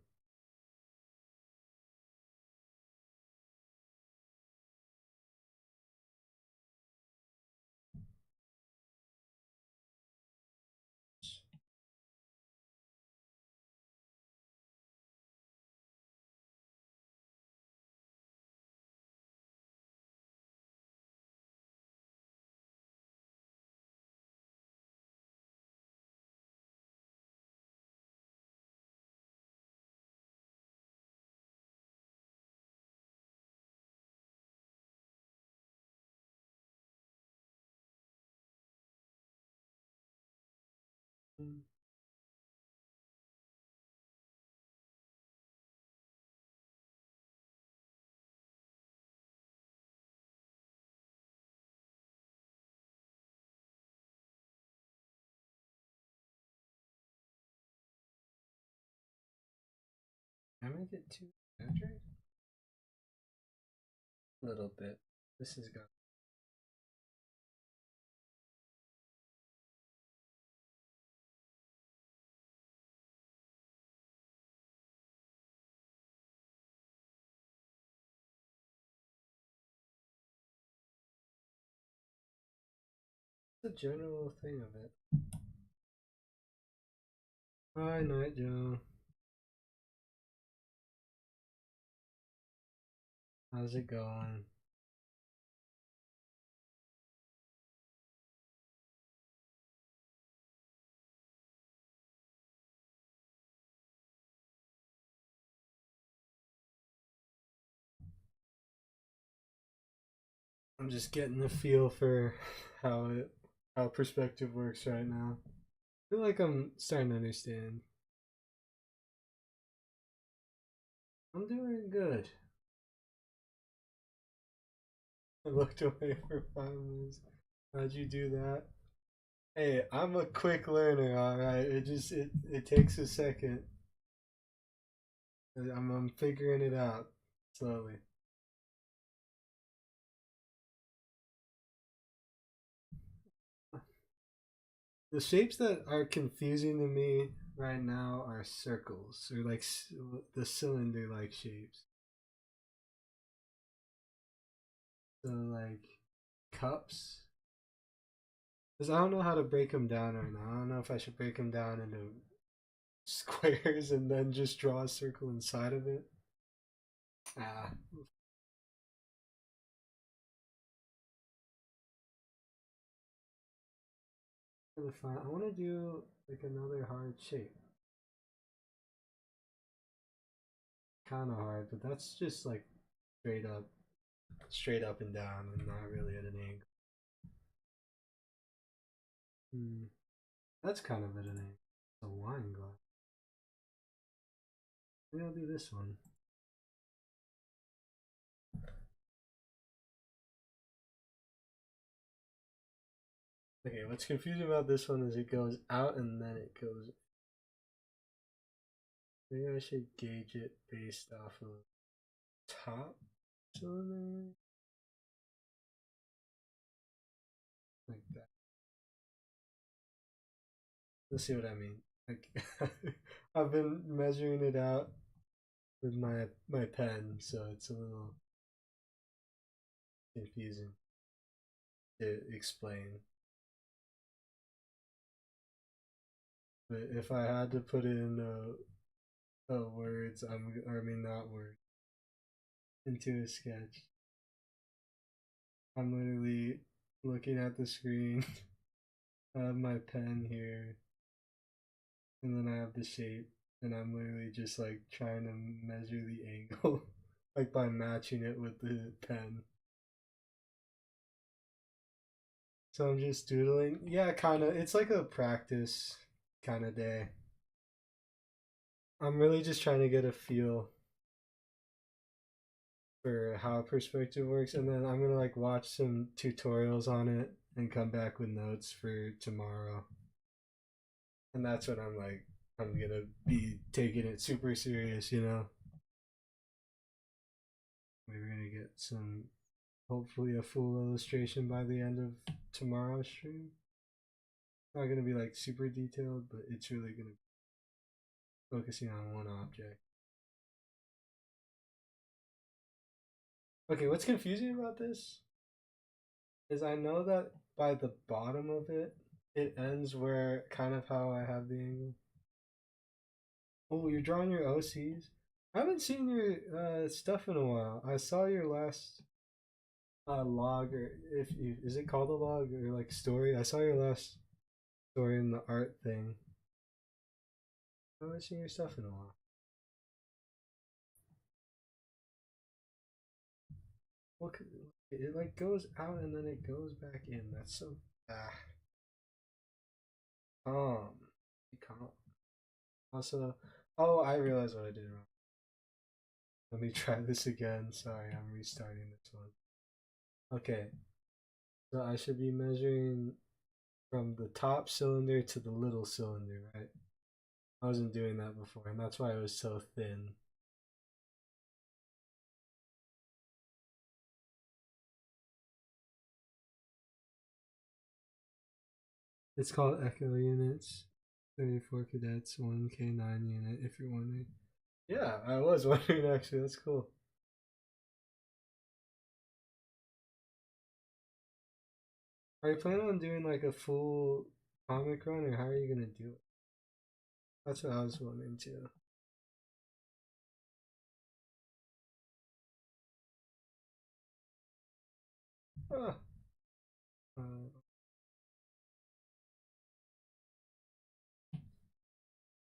Can I make it too symmetric? A little bit. This is good. The general thing of it. Hi, Night Joe. How's it going? I'm just getting the feel for how perspective works right now. I feel like I'm starting to understand. I'm doing good. I looked away for 5 minutes. How'd you do that? Hey, I'm a quick learner, alright? It takes a second. I'm figuring it out slowly. The shapes that are confusing to me right now are circles or like the cylinder like shapes. So like cups. Because I don't know how to break them down right now. I don't know if I should break them down into squares and then just draw a circle inside of it. Ah. I want to do like another hard shape. Kind of hard, but that's just like straight up, straight up and down, and not really at an angle. Hmm. That's kind of at an angle. It's a wine glass. Maybe I'll do this one. Okay, what's confusing about this one is it goes out and then it goes. Maybe I should gauge it based off of top cylinder. Like that. Let's see what I mean. Like I've been measuring it out with my pen, so it's a little confusing to explain. But if I had to put it in words, I mean not words, into a sketch, I'm literally looking at the screen. I have my pen here, and then I have the shape, and I'm literally just like trying to measure the angle, like by matching it with the pen. So I'm just doodling. Yeah, kind of. It's like a practice kind of day. I'm really just trying to get a feel for how perspective works, and then I'm gonna like watch some tutorials on it and come back with notes for tomorrow. And that's when I'm gonna be taking it super serious, you know. We're gonna get some, hopefully a full illustration by the end of tomorrow's stream. Not gonna be like super detailed, but it's really gonna be focusing on one object. Okay, what's confusing about this is I know that by the bottom of it, it ends where kind of how I have the angle. Oh, you're drawing your OCs? I haven't seen your stuff in a while. I saw your last log, or if you, is it called a log or like story? I saw your last story in the art thing. I haven't seen your stuff in a while. Look, it like goes out and then it goes back in. That's so calm. Be calm. Also, oh, I realized what I did wrong. Let me try this again. Sorry, I'm restarting this one. Okay, so I should be measuring from the top cylinder to the little cylinder, right? I wasn't doing that before, and that's why it was so thin. It's called Echo Units. 34 cadets, 1 K9 unit, if you're wondering. Yeah, I was wondering actually. That's cool. Are you planning on doing like a full comic run, or how are you gonna do it? That's what I was wondering too. Ah, uh,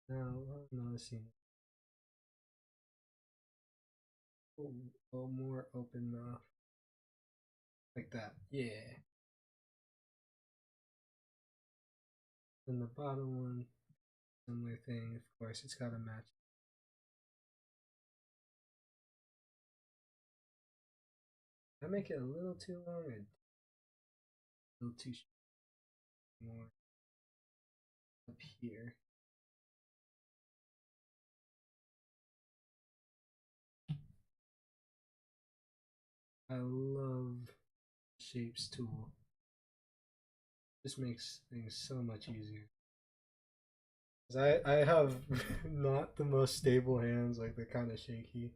now I'm noticing a little more open mouth, like that. Yeah. And the bottom one, similar thing. Of course, it's gotta match. I make it a little too long, or a little too more up here. I love Shapes tool. Just makes things so much easier. I have not the most stable hands, like they're kind of shaky.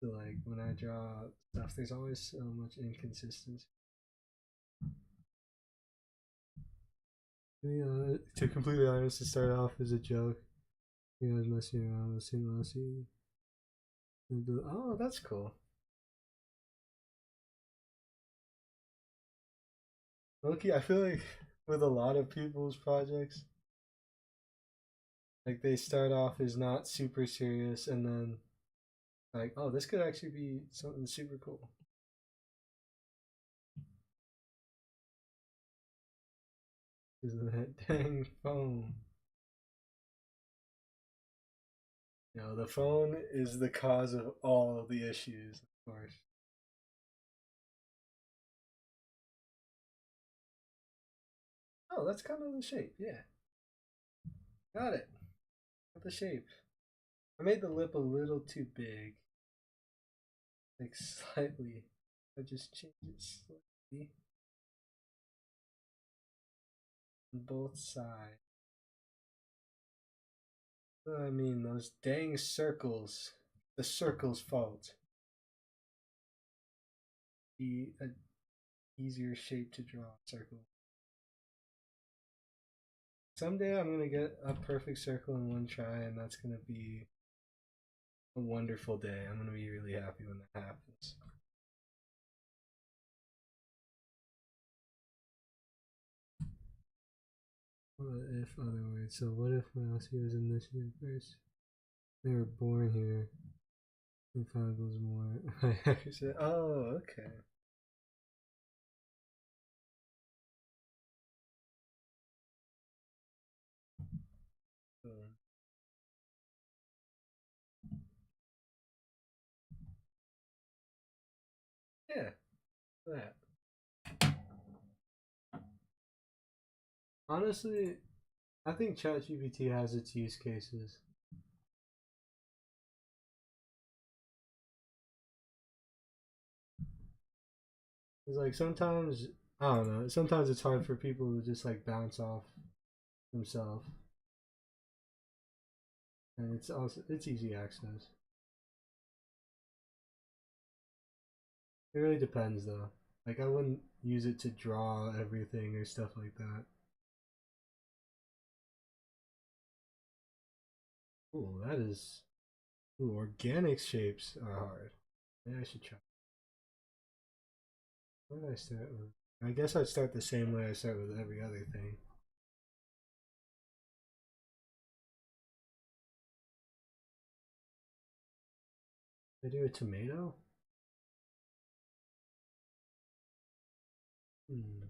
So like when I draw stuff, there's always so much inconsistency. Yeah, to completely honest, to start off as a joke, you guys messing around with St. Oh, that's cool. Okay, I feel like with a lot of people's projects, like they start off as not super serious, and then like, oh, this could actually be something super cool. Is that dang phone? You know, the phone is the cause of all of the issues, of course. Oh, that's kind of the shape. Yeah, got it. Got the shape. I made the lip a little too big. Like slightly. I just changed it slightly. On both sides. I mean, those dang circles. The circle's fault. Be an easier shape to draw. Circle. Someday I'm gonna get a perfect circle in one try, and that's gonna be a wonderful day. I'm gonna be really happy when that happens. What if other words? So what if Mousy was in this universe? They were born here. And 5 goes more. Oh, okay. Yeah, that. Honestly, I think ChatGPT has its use cases. It's like sometimes I don't know. Sometimes it's hard for people to just like bounce off themselves, and it's easy access. It really depends though. Like I wouldn't use it to draw everything or stuff like that. Ooh, that is. Ooh, organic shapes are hard. Maybe I should try. Where did I start with? I guess I'd start the same way I start with every other thing. I do a tomato? Hmm.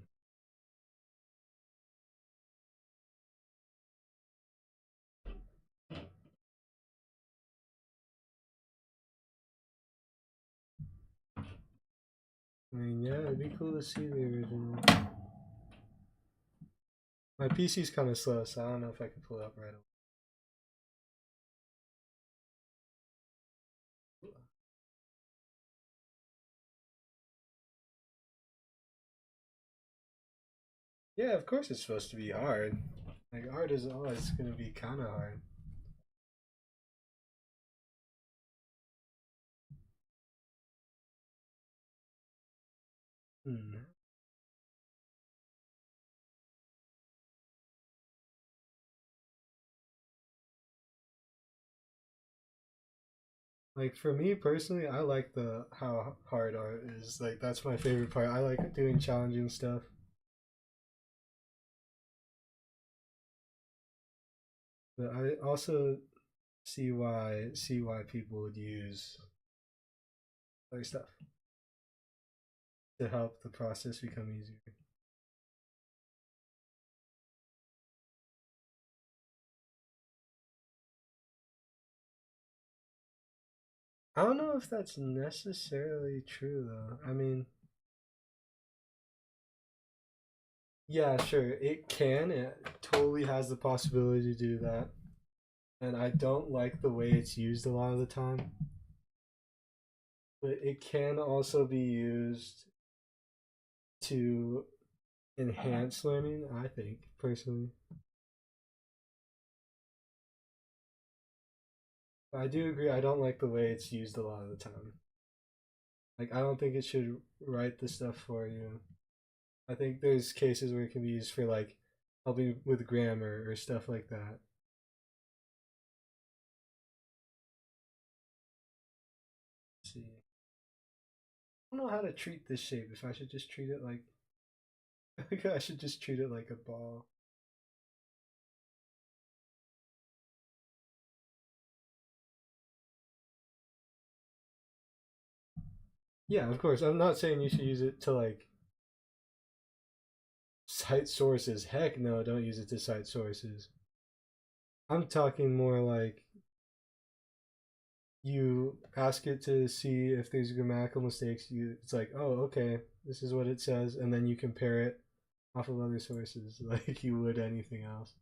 I mean, yeah, it'd be cool to see the original. My PC's kind of slow, so I don't know if I can pull it up right away. Yeah, of course it's supposed to be hard. Like, art is always going to be kind of hard. Hmm. Like for me personally, I like the how hard art is. Like that's my favorite part. I like doing challenging stuff. But I also see why people would use other stuff to help the process become easier. I don't know if that's necessarily true though. I mean, yeah, sure, it can. It totally has the possibility to do that. And I don't like the way it's used a lot of the time. But it can also be used to enhance learning, I think, personally. I do agree, I don't like the way it's used a lot of the time. Like, I don't think it should write the stuff for you. I think there's cases where it can be used for, like, helping with grammar or stuff like that. Let's see. I don't know how to treat this shape. If I should just treat it like. I think I should just treat it like a ball. Yeah, of course. I'm not saying you should use it to, like, cite sources. Heck no, don't use it to cite sources. I'm talking more like you ask it to see if there's grammatical mistakes. It's like, oh, okay, this is what it says, and then you compare it off of other sources like you would anything else.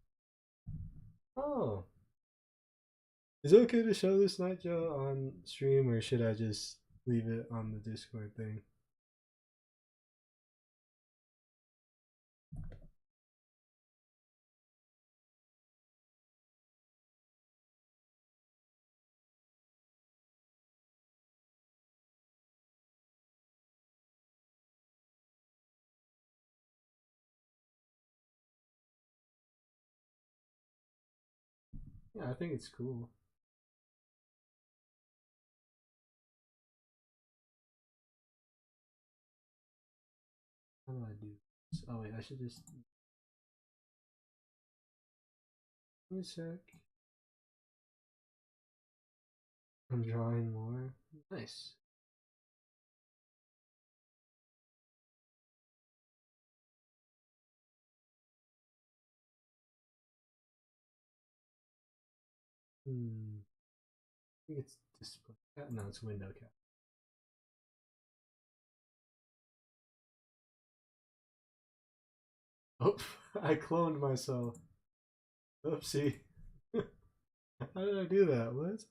Oh, Is it okay to show this Nightjaw on stream, or should I just leave it on the Discord thing? Yeah, I think it's cool. How do I do this? Oh wait, I should just... Give me a sec. I'm drawing more. Nice. I think it's display. No, it's window cap. Oh, I cloned myself. Oopsie. How did I do that? What?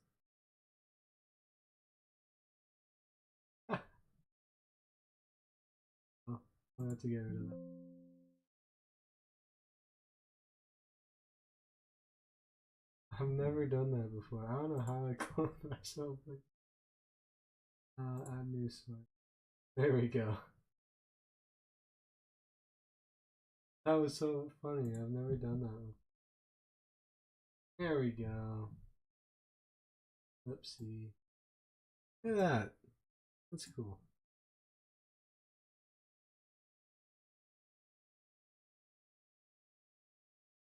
Oh, I have to get rid of that. I've never done that before. I don't know how I cloned myself. Add new smart. There we go. That was so funny. I've never done that before. There we go. Oopsie. Look at that. That's cool.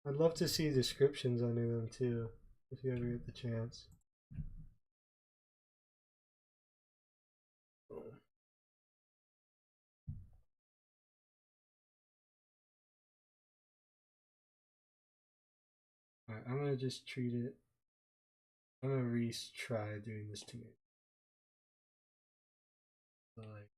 I'd love to see descriptions under them too, if you ever get the chance. Alright, I'm gonna just treat it. I'm gonna retry doing this to me. So like,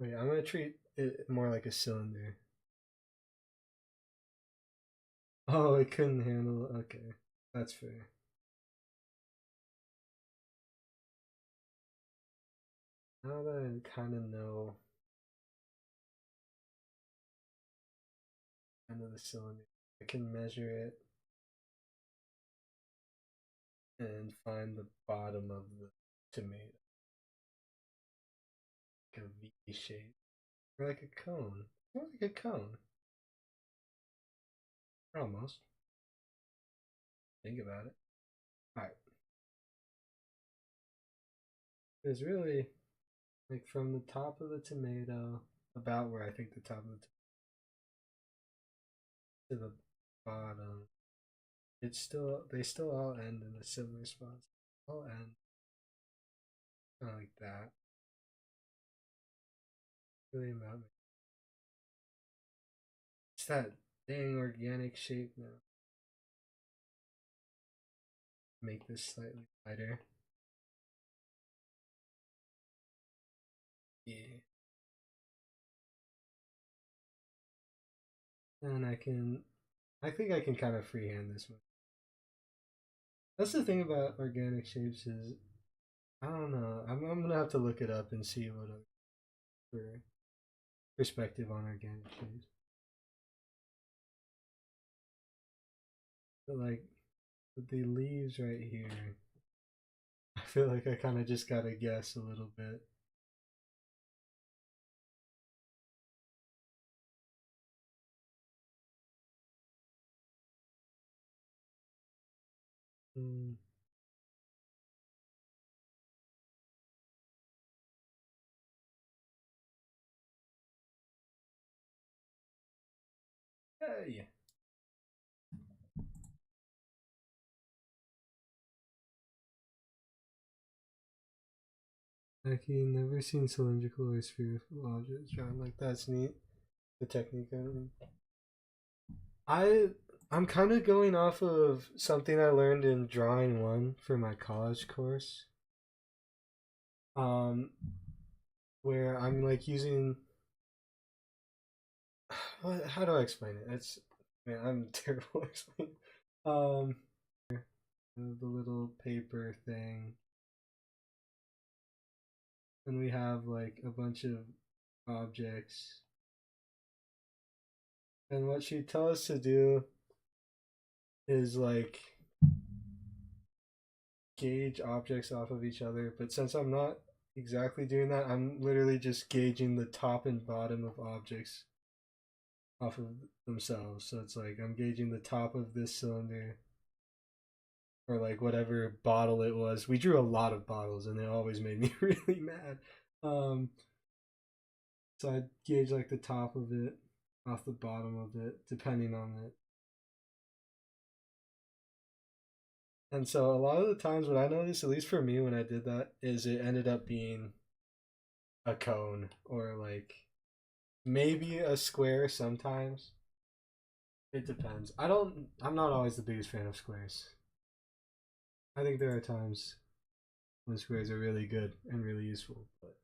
wait, I'm gonna treat it more like a cylinder. Oh, it couldn't handle. Okay, that's fair. Now that I kind of know the cylinder, I can measure it and find the bottom of the tomato, like a V shape, or like a cone, more like a cone. Almost. Think about it. All right. It's really like from the top of the tomato, about where I think the top of the to the bottom. It's still, they still all end in a similar spot. All end kind of like that. Really about me. It's that dang organic shape now. Make this slightly lighter. Yeah. And I think I can kind of freehand this one. That's the thing about organic shapes is, I don't know. I'm gonna have to look it up and see what for perspective on organic shapes. But like with the leaves right here, I feel like I kind of just gotta guess a little bit. Hmm. Yeah. Actually, never seen cylindrical or spherical objects drawn like that's neat. The technique, I mean. I'm kind of going off of something I learned in drawing one for my college course. Um, where I'm like using how do I explain it? It's man, I'm terrible at explaining. Um, the little paper thing, and we have like a bunch of objects. And what she tells us to do is like gauge objects off of each other, but since I'm not exactly doing that, I'm literally just gauging the top and bottom of objects off of themselves. So it's like I'm gauging the top of this cylinder or like whatever bottle it was. We drew a lot of bottles and it always made me really mad. Um, so I gauge like the top of it off the bottom of it, depending on it. And so a lot of the times what I noticed, at least for me when I did that, is it ended up being a cone or like maybe a square sometimes. It depends. I'm not always the biggest fan of squares. I think there are times when squares are really good and really useful, but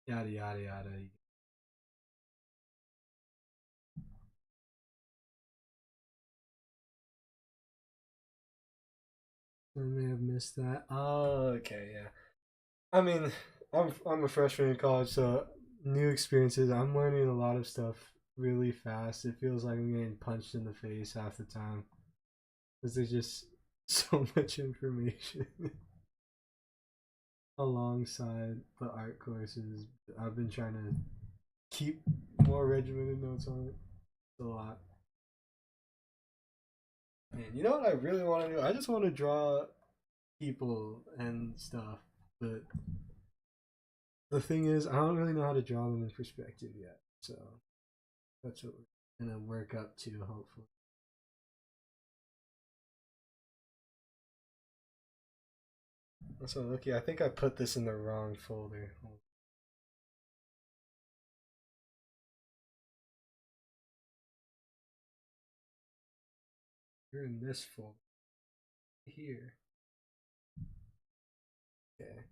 yada yada yada. I may have missed that. Oh, okay, yeah. I mean, I'm a freshman in college, so new experiences. I'm learning a lot of stuff really fast. It feels like I'm getting punched in the face half the time because there's just so much information alongside the art courses. I've been trying to keep more regimented notes on it. It's a lot. Man, you know what I really want to do? I just want to draw people and stuff, but the thing is, I don't really know how to draw them in perspective yet. So that's what we're gonna work up to, hopefully. So Loki, I think I put this in the wrong folder. You're in this folder here. Okay.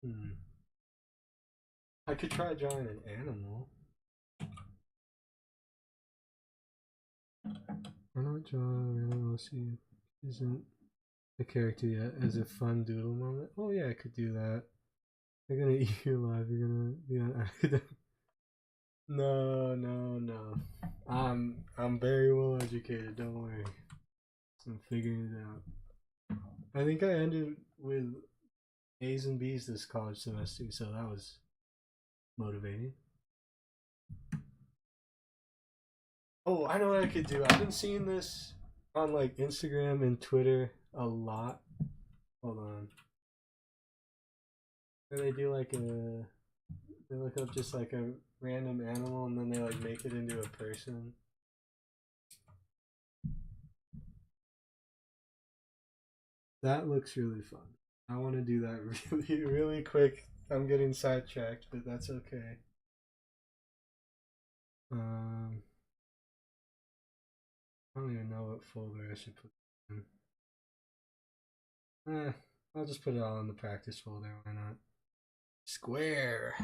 Hmm. I could try drawing an animal. Why not draw an animal? See, isn't a character yet as a fun doodle moment. Oh yeah, I could do that. They're gonna eat you alive. You're gonna be on academic. No, no, no. I'm very well educated. Don't worry. I'm figuring it out. I think I ended with A's and B's this college semester, so that was motivating. Oh, I know what I could do. I've been seeing this on like Instagram and Twitter a lot. Hold on. Where they do like they look up just like a random animal and then they like make it into a person. That looks really fun. I want to do that really, really quick. I'm getting sidetracked, but that's okay. Um, I don't even know what folder I should put it in. I'll just put it all in the practice folder. Why not? Square.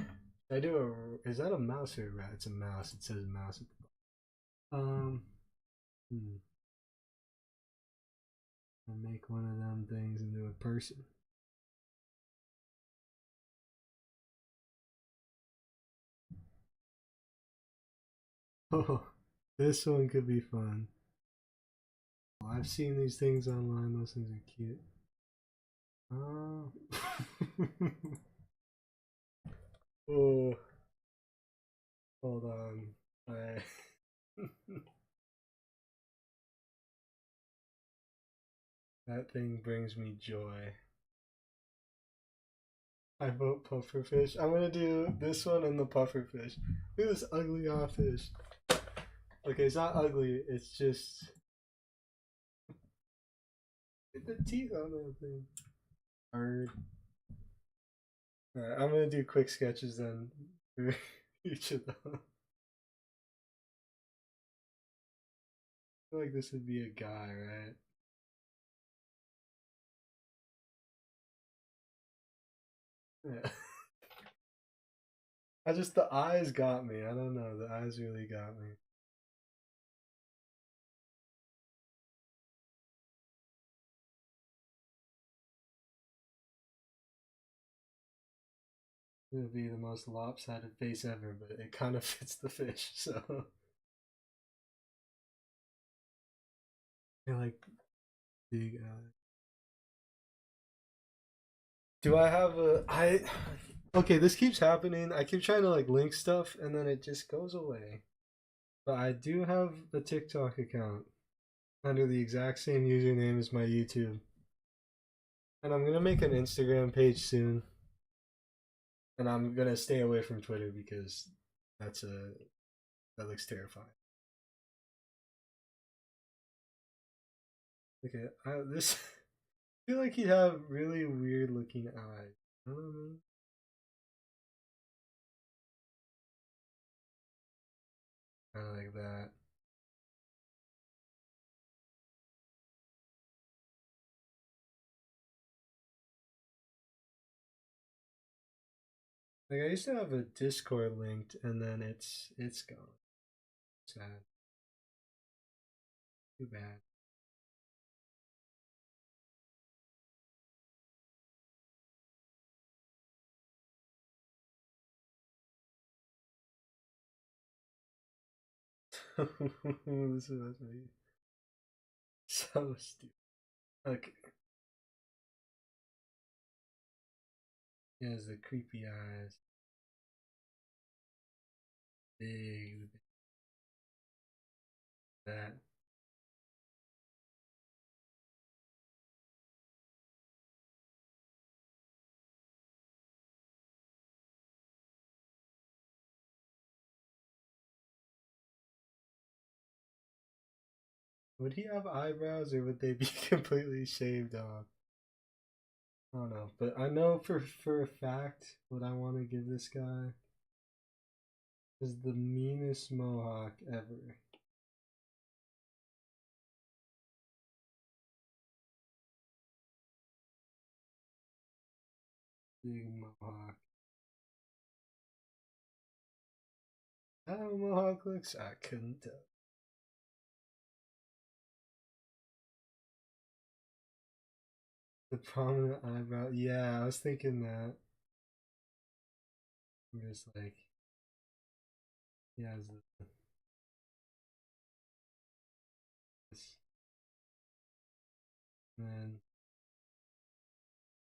I do a. Is that a mouse or a rat? It's a mouse. It says mouse. Um. Hmm. I'll make one of them things into a person. Oh, this one could be fun. Oh, I've seen these things online. Those things are cute. Oh. Oh, hold on. I that thing brings me joy. I vote pufferfish. I'm gonna do this one and the pufferfish. Look at this ugly off fish. Okay, it's not ugly. It's just look at the teeth on that thing. Bird. Alright, I'm gonna do quick sketches then for each of them. feel like this would be a guy, right? Yeah. The eyes got me. I don't know. The eyes really got me. It would be the most lopsided face ever, but it kind of fits the fish, so. I like big eyes. Do I have a. Okay, this keeps happening. I keep trying to like link stuff and then it just goes away. But I do have a TikTok account under the exact same username as my YouTube. And I'm gonna make an Instagram page soon. And I'm gonna stay away from Twitter because that's a that looks terrifying. Okay, this I feel like he'd have really weird looking eyes. I don't know. Kind of like that. Like I used to have a Discord linked, and then it's gone. Sad. Too bad. This is so stupid. Okay. He has the creepy eyes. Big. That. Would he have eyebrows or would they be completely shaved off? I don't know, but I know for a fact what I want to give this guy is the meanest mohawk ever. Big mohawk. How a mohawk looks? I couldn't tell. The prominent eyebrow. Yeah, I was thinking that. I'm just like, he has this, and then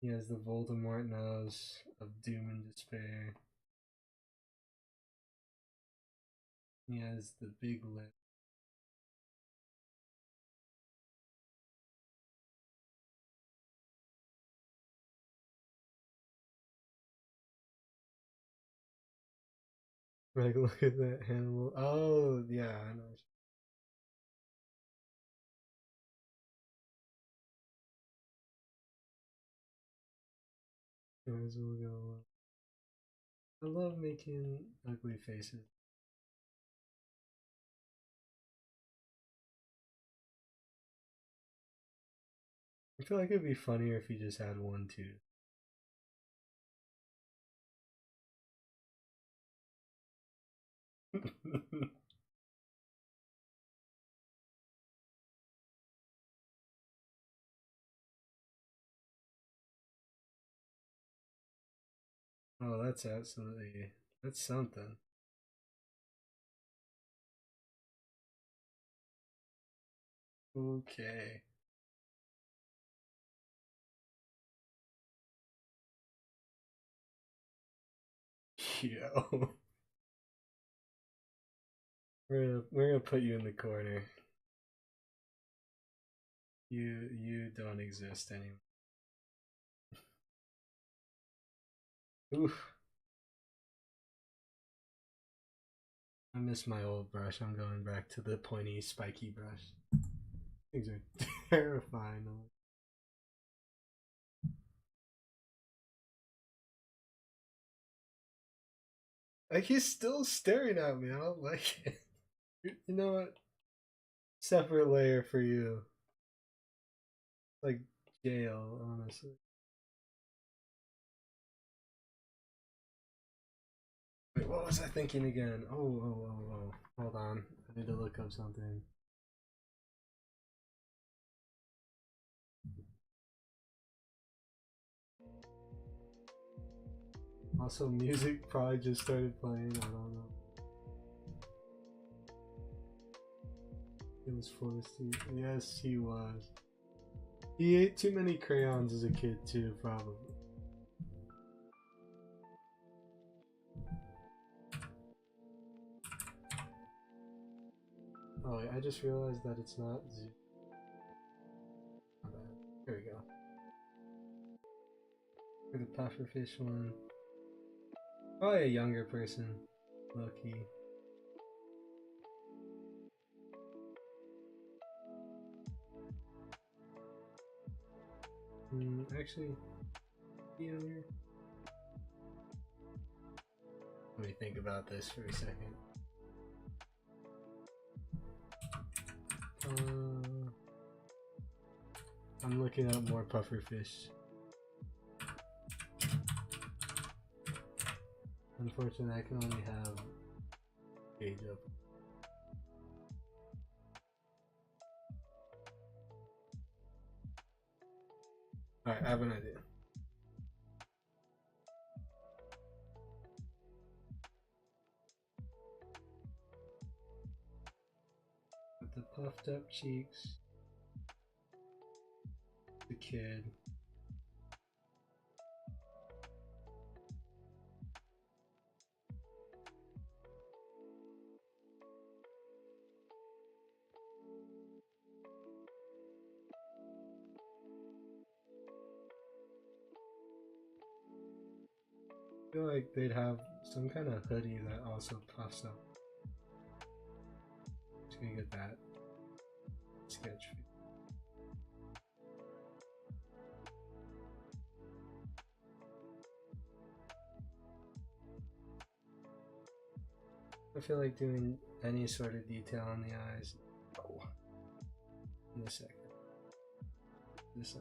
he has the Voldemort nose of doom and despair. He has the big lip. Like, look at that Hannibal. Oh, yeah, I know. Might as well go. I love making ugly faces. I feel like it'd be funnier if he just had one tooth. Oh, that's absolutely that's something. Okay. Yo. We're gonna put you in the corner. You don't exist anymore. Oof. I miss my old brush. I'm going back to the pointy, spiky brush. Things are terrifying. Like he's still staring at me. I don't like it. You know what? separate layer for you. Like jail, honestly. Wait, what was I thinking again? Oh. Hold on. I need to look up something. Also, music probably just started playing. I don't know. It was forced to. Yes, he was. He ate too many crayons as a kid, too, probably. Oh, wait, I just realized that it's not zoo. There we go. For the pufferfish one. Probably a younger person. Lucky. Actually, younger. Let me think about this for a second. I'm looking up more pufferfish. Unfortunately, I can only have page up. Alright, I have an idea. With the puffed up cheeks, the kid. I feel like they'd have some kind of hoodie that also puffs up. Just gonna get that sketch. I feel like doing any sort of detail on the eyes. Oh. In a second. This eye.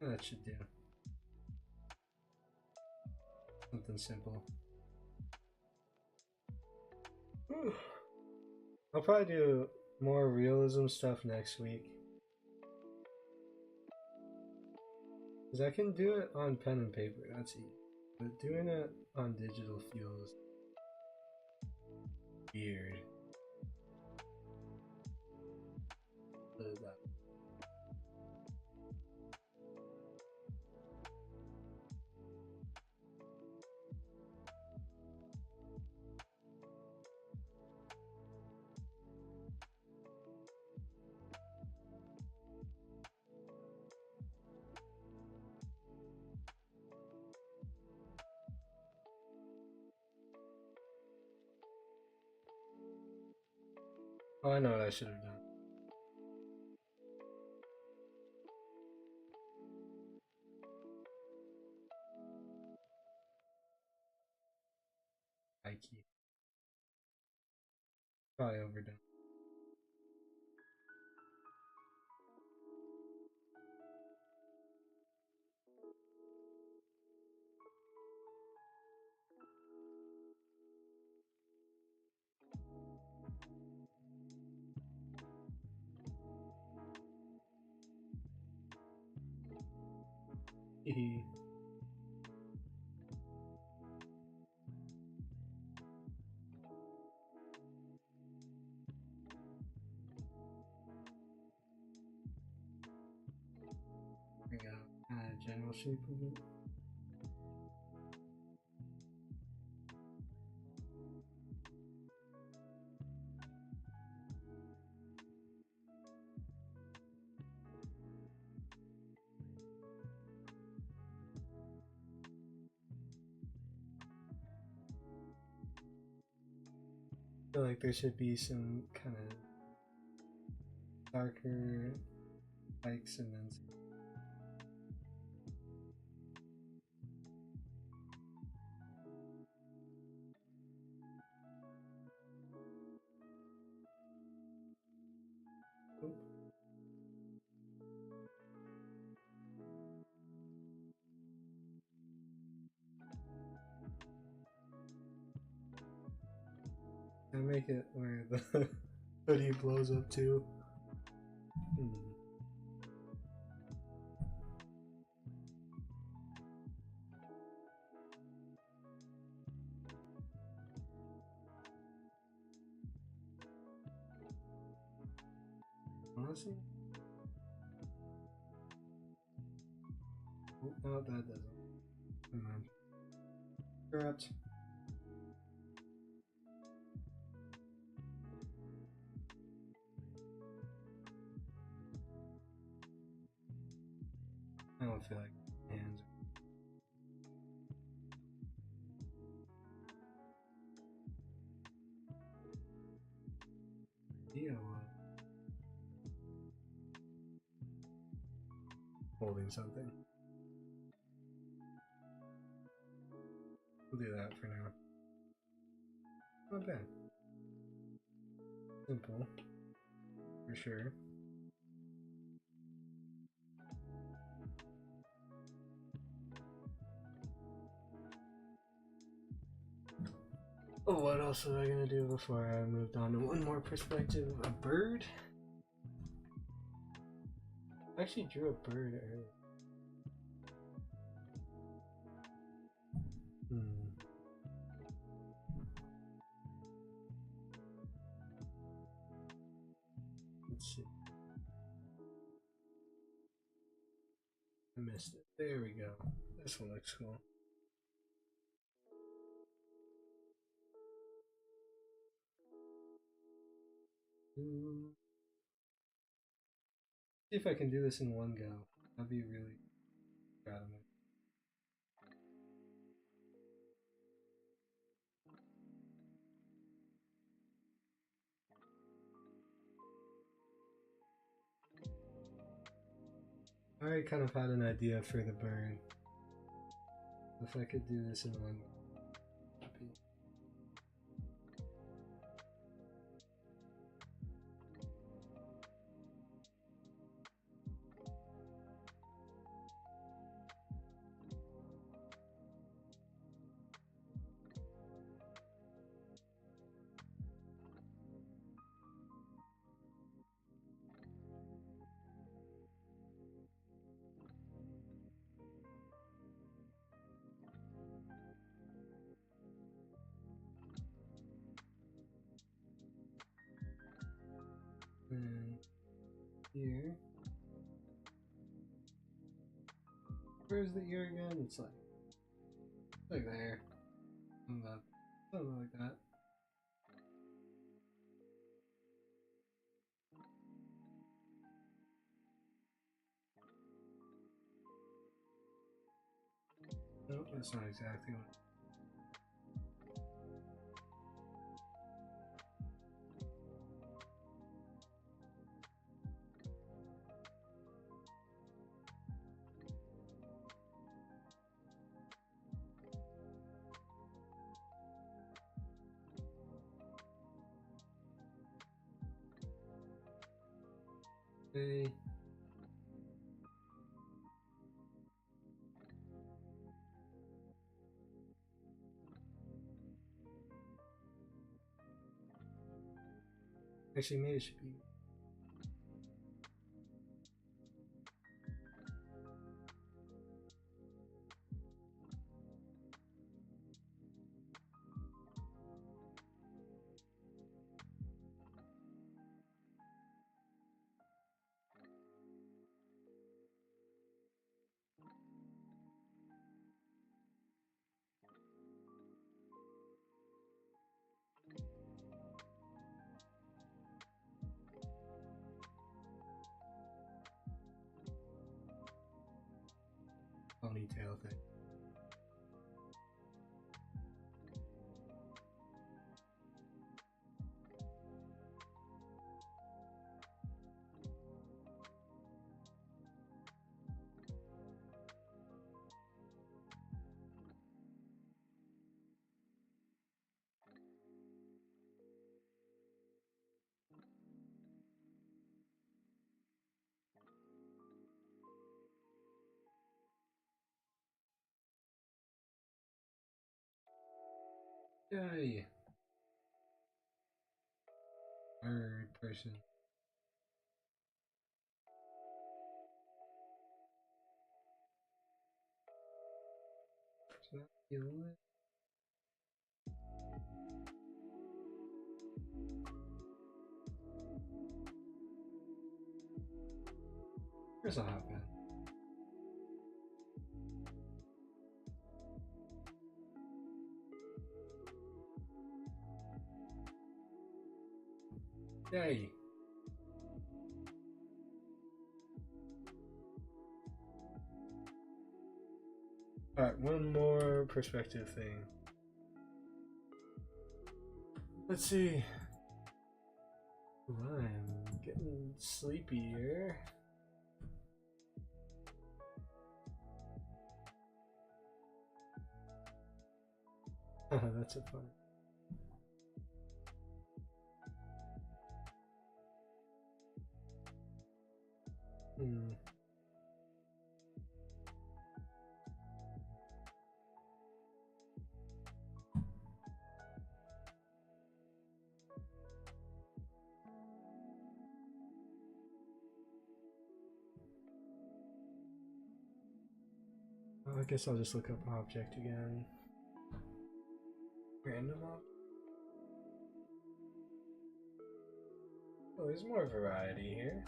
That should do. Something simple. I'll probably do more realism stuff next week. Because I can do it on pen and paper, that's easy. But doing it on digital feels weird. Oh, I know what I should have done. Ikey. Probably overdone. Hehe. There we go. General shape of it. feel like there should be some kind of darker spikes and then and make it where the hoodie blows up too. Honestly? Oh, no, that doesn't. Never mind. Corrupt. I don't feel like hands. Yeah, what? Holding something. We'll do that for now. Not bad. Simple. For sure. Oh, what else was I gonna do before I moved on to one more perspective? A bird? I actually drew a bird earlier. Let's see. I missed it. There we go. This one looks cool. See if I can do this in one go. I'd be really proud of me. I already kind of had an idea for the bird. If I could do this in one go. And here. Where's the ear again? It's like there. Something like that. Nope, that's not exactly what. Okay. Actually, maybe it should be. Ponytail thing. Yay! Third person. Where's a hotbed? Yay! Alright, one more perspective thing. Let's see. I'm getting sleepier. That's a fun. I guess I'll just look up object again. Random object. Oh, there's more variety here.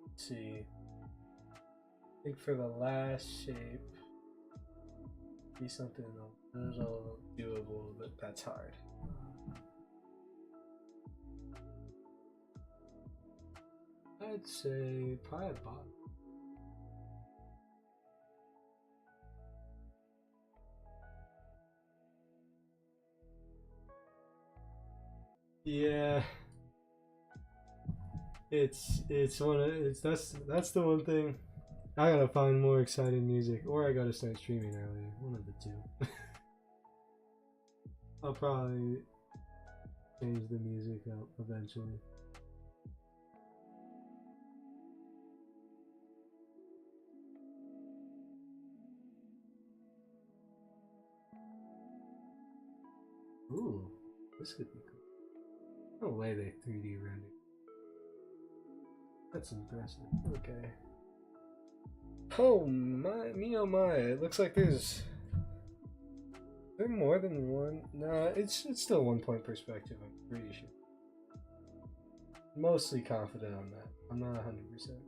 Let's see. I think for the last shape, be something a little doable, but that's hard. I'd say probably a bottom. Yeah, it's one of that's the one thing. I gotta find more exciting music, or I gotta start streaming earlier. One of the two. I'll probably change the music up eventually. Ooh, this could be cool. No way they 3D rendered. That's impressive. Okay. Oh my, me oh my! It looks like there's there more than one. Nah, it's still 1 point perspective. I'm pretty sure. Mostly confident on that. I'm not 100%.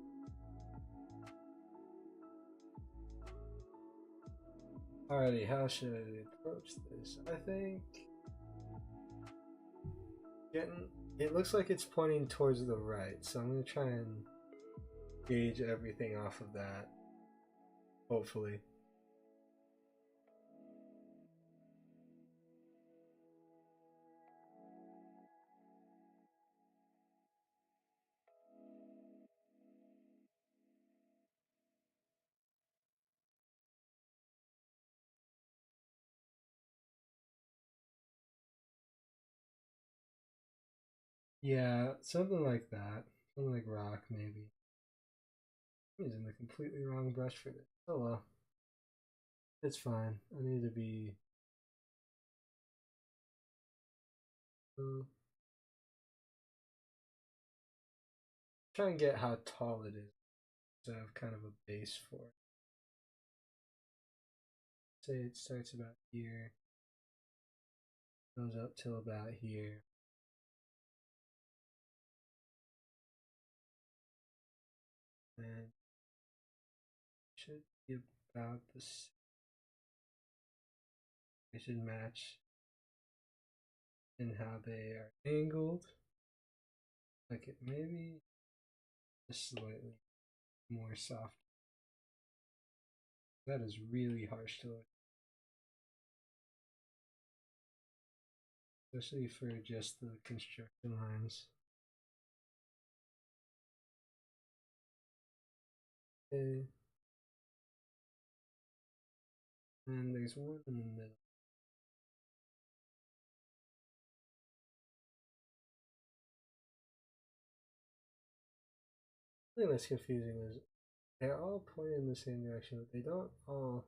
Alrighty, how should I approach this? I think it looks like it's pointing towards the right, so I'm gonna try and gauge everything off of that. Hopefully. Yeah, something like that. Something like rock, maybe. I'm using the completely wrong brush for this. Oh well. It's fine. I need to be. Try and get how tall it is. So I have kind of a base for it. Say it starts about here, goes up till about here. And should be about this. It should match in how they are angled. Like it maybe just slightly more soft. That is really harsh to look. Especially for just the construction lines. Okay. And there's one in the middle. The thing that's confusing is they're all pointing in the same direction, but they don't all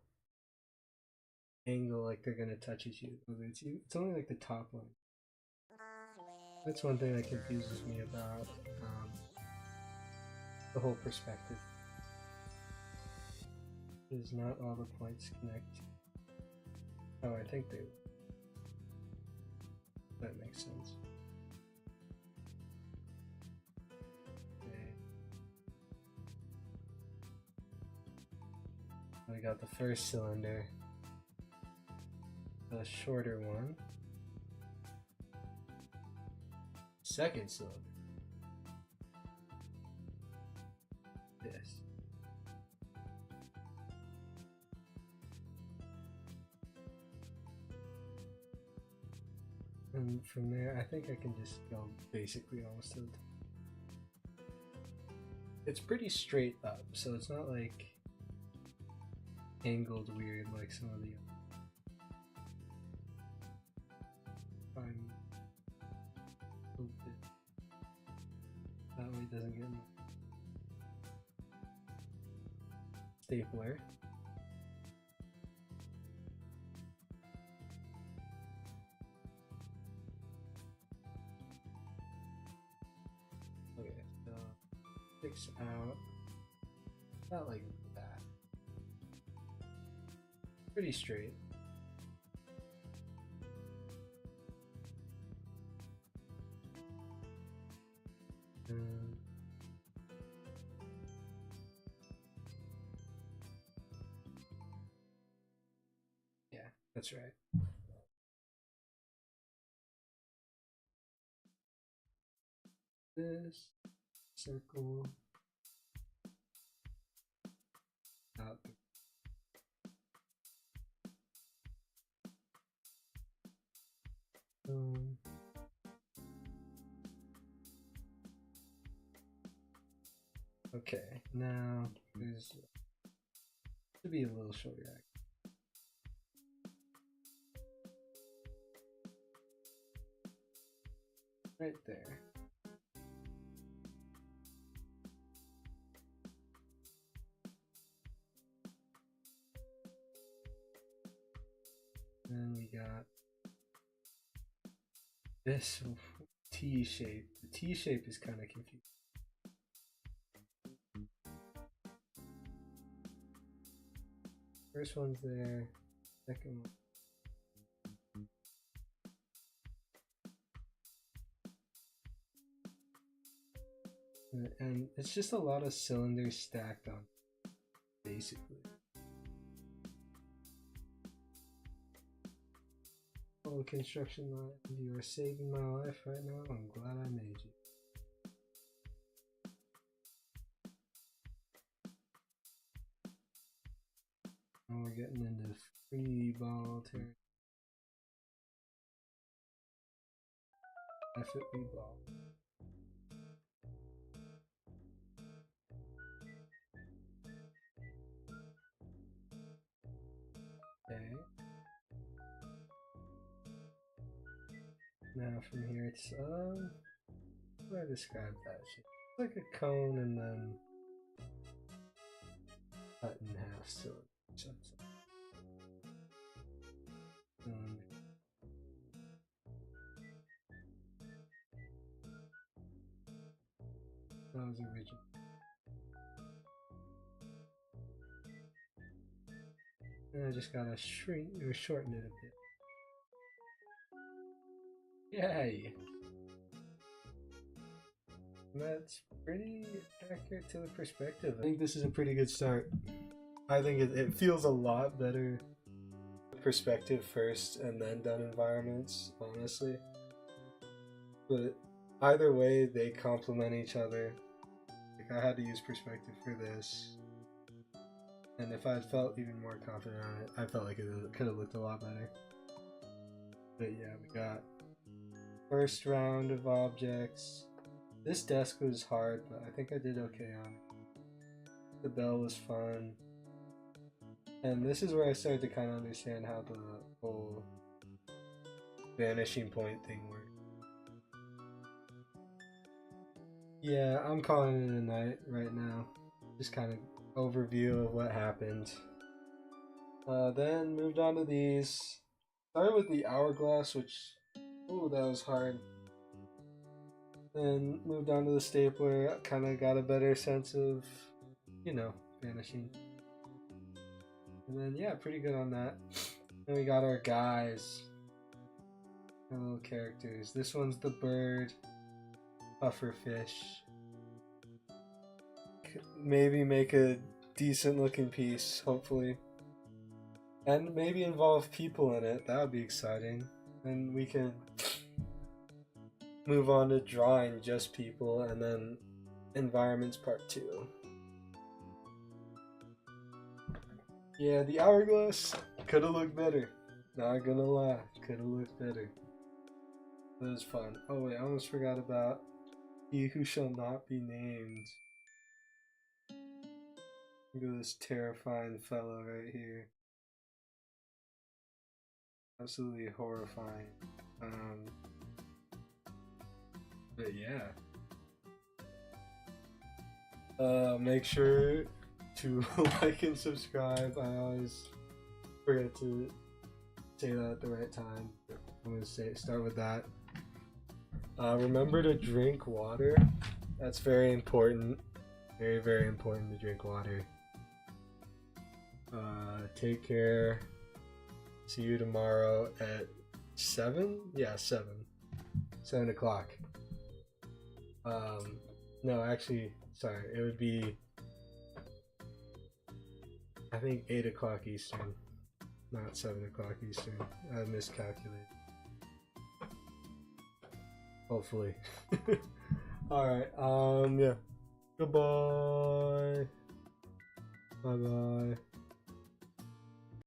angle like they're gonna touch each other. It's only like the top one. That's one thing that confuses me about the whole perspective. Is not all the points connect. Oh, I think they will. That makes sense. Okay. We got the first cylinder, the shorter one. Second cylinder. This. And from there, I think I can just go basically almost to the top. It's pretty straight up, so it's not like angled weird like some of the other. That way it doesn't get me. Stapler. Okay, so sticks out. Not like that. Pretty straight. Yeah, that's right. This circle out. Okay, now there's to be a little shorter. Right there. Then we got this T shape. The T shape is kind of confusing. First one's there, second one. And it's just a lot of cylinders stacked on, basically. Oh, construction line, you are saving my life right now. I'm glad I made you. And we're getting into free ball territory. FFB ball. Okay. Now from here it's how do I describe that? It's like a cone and then cut in half so it shuts up. That was original. And I just gotta shrink or shorten it a bit. Yay! That's pretty accurate to the perspective. I think this is a pretty good start. I think it feels a lot better perspective first and then done environments, honestly. But either way, they complement each other. Like I had to use perspective for this. And if I had felt even more confident on it, I felt like it could have looked a lot better. But yeah, we got first round of objects. This desk was hard, but I think I did okay on it. The bell was fun. And this is where I started to kind of understand how the whole vanishing point thing worked. Yeah, I'm calling it a night right now. Just kind of overview of what happened. Then moved on to these. Started with the hourglass, which, ooh, that was hard. Then moved on to the stapler. Kind of got a better sense of, vanishing. And then yeah, pretty good on that. Then we got our guys, our little characters. This one's the bird, pufferfish. Maybe make a decent looking piece, hopefully. And maybe involve people in it. That would be exciting. And we can move on to drawing just people and then environments part 2. Yeah, the hourglass could have looked better. Not gonna lie, could have looked better. It was fun. Oh wait, I almost forgot about He Who Shall Not Be Named. Look at this terrifying fellow right here. Absolutely horrifying. But yeah. Make sure to like and subscribe. I always forget to say that at the right time. I'm gonna start with that. Remember to drink water. That's very important. Very, very important to drink water. Take care. See you tomorrow at 7? Yeah, 7. 7 o'clock. No, actually, sorry. It would be, I think, 8 o'clock Eastern. Not 7 o'clock Eastern. I miscalculated. Hopefully. Alright, yeah. Goodbye. Bye bye.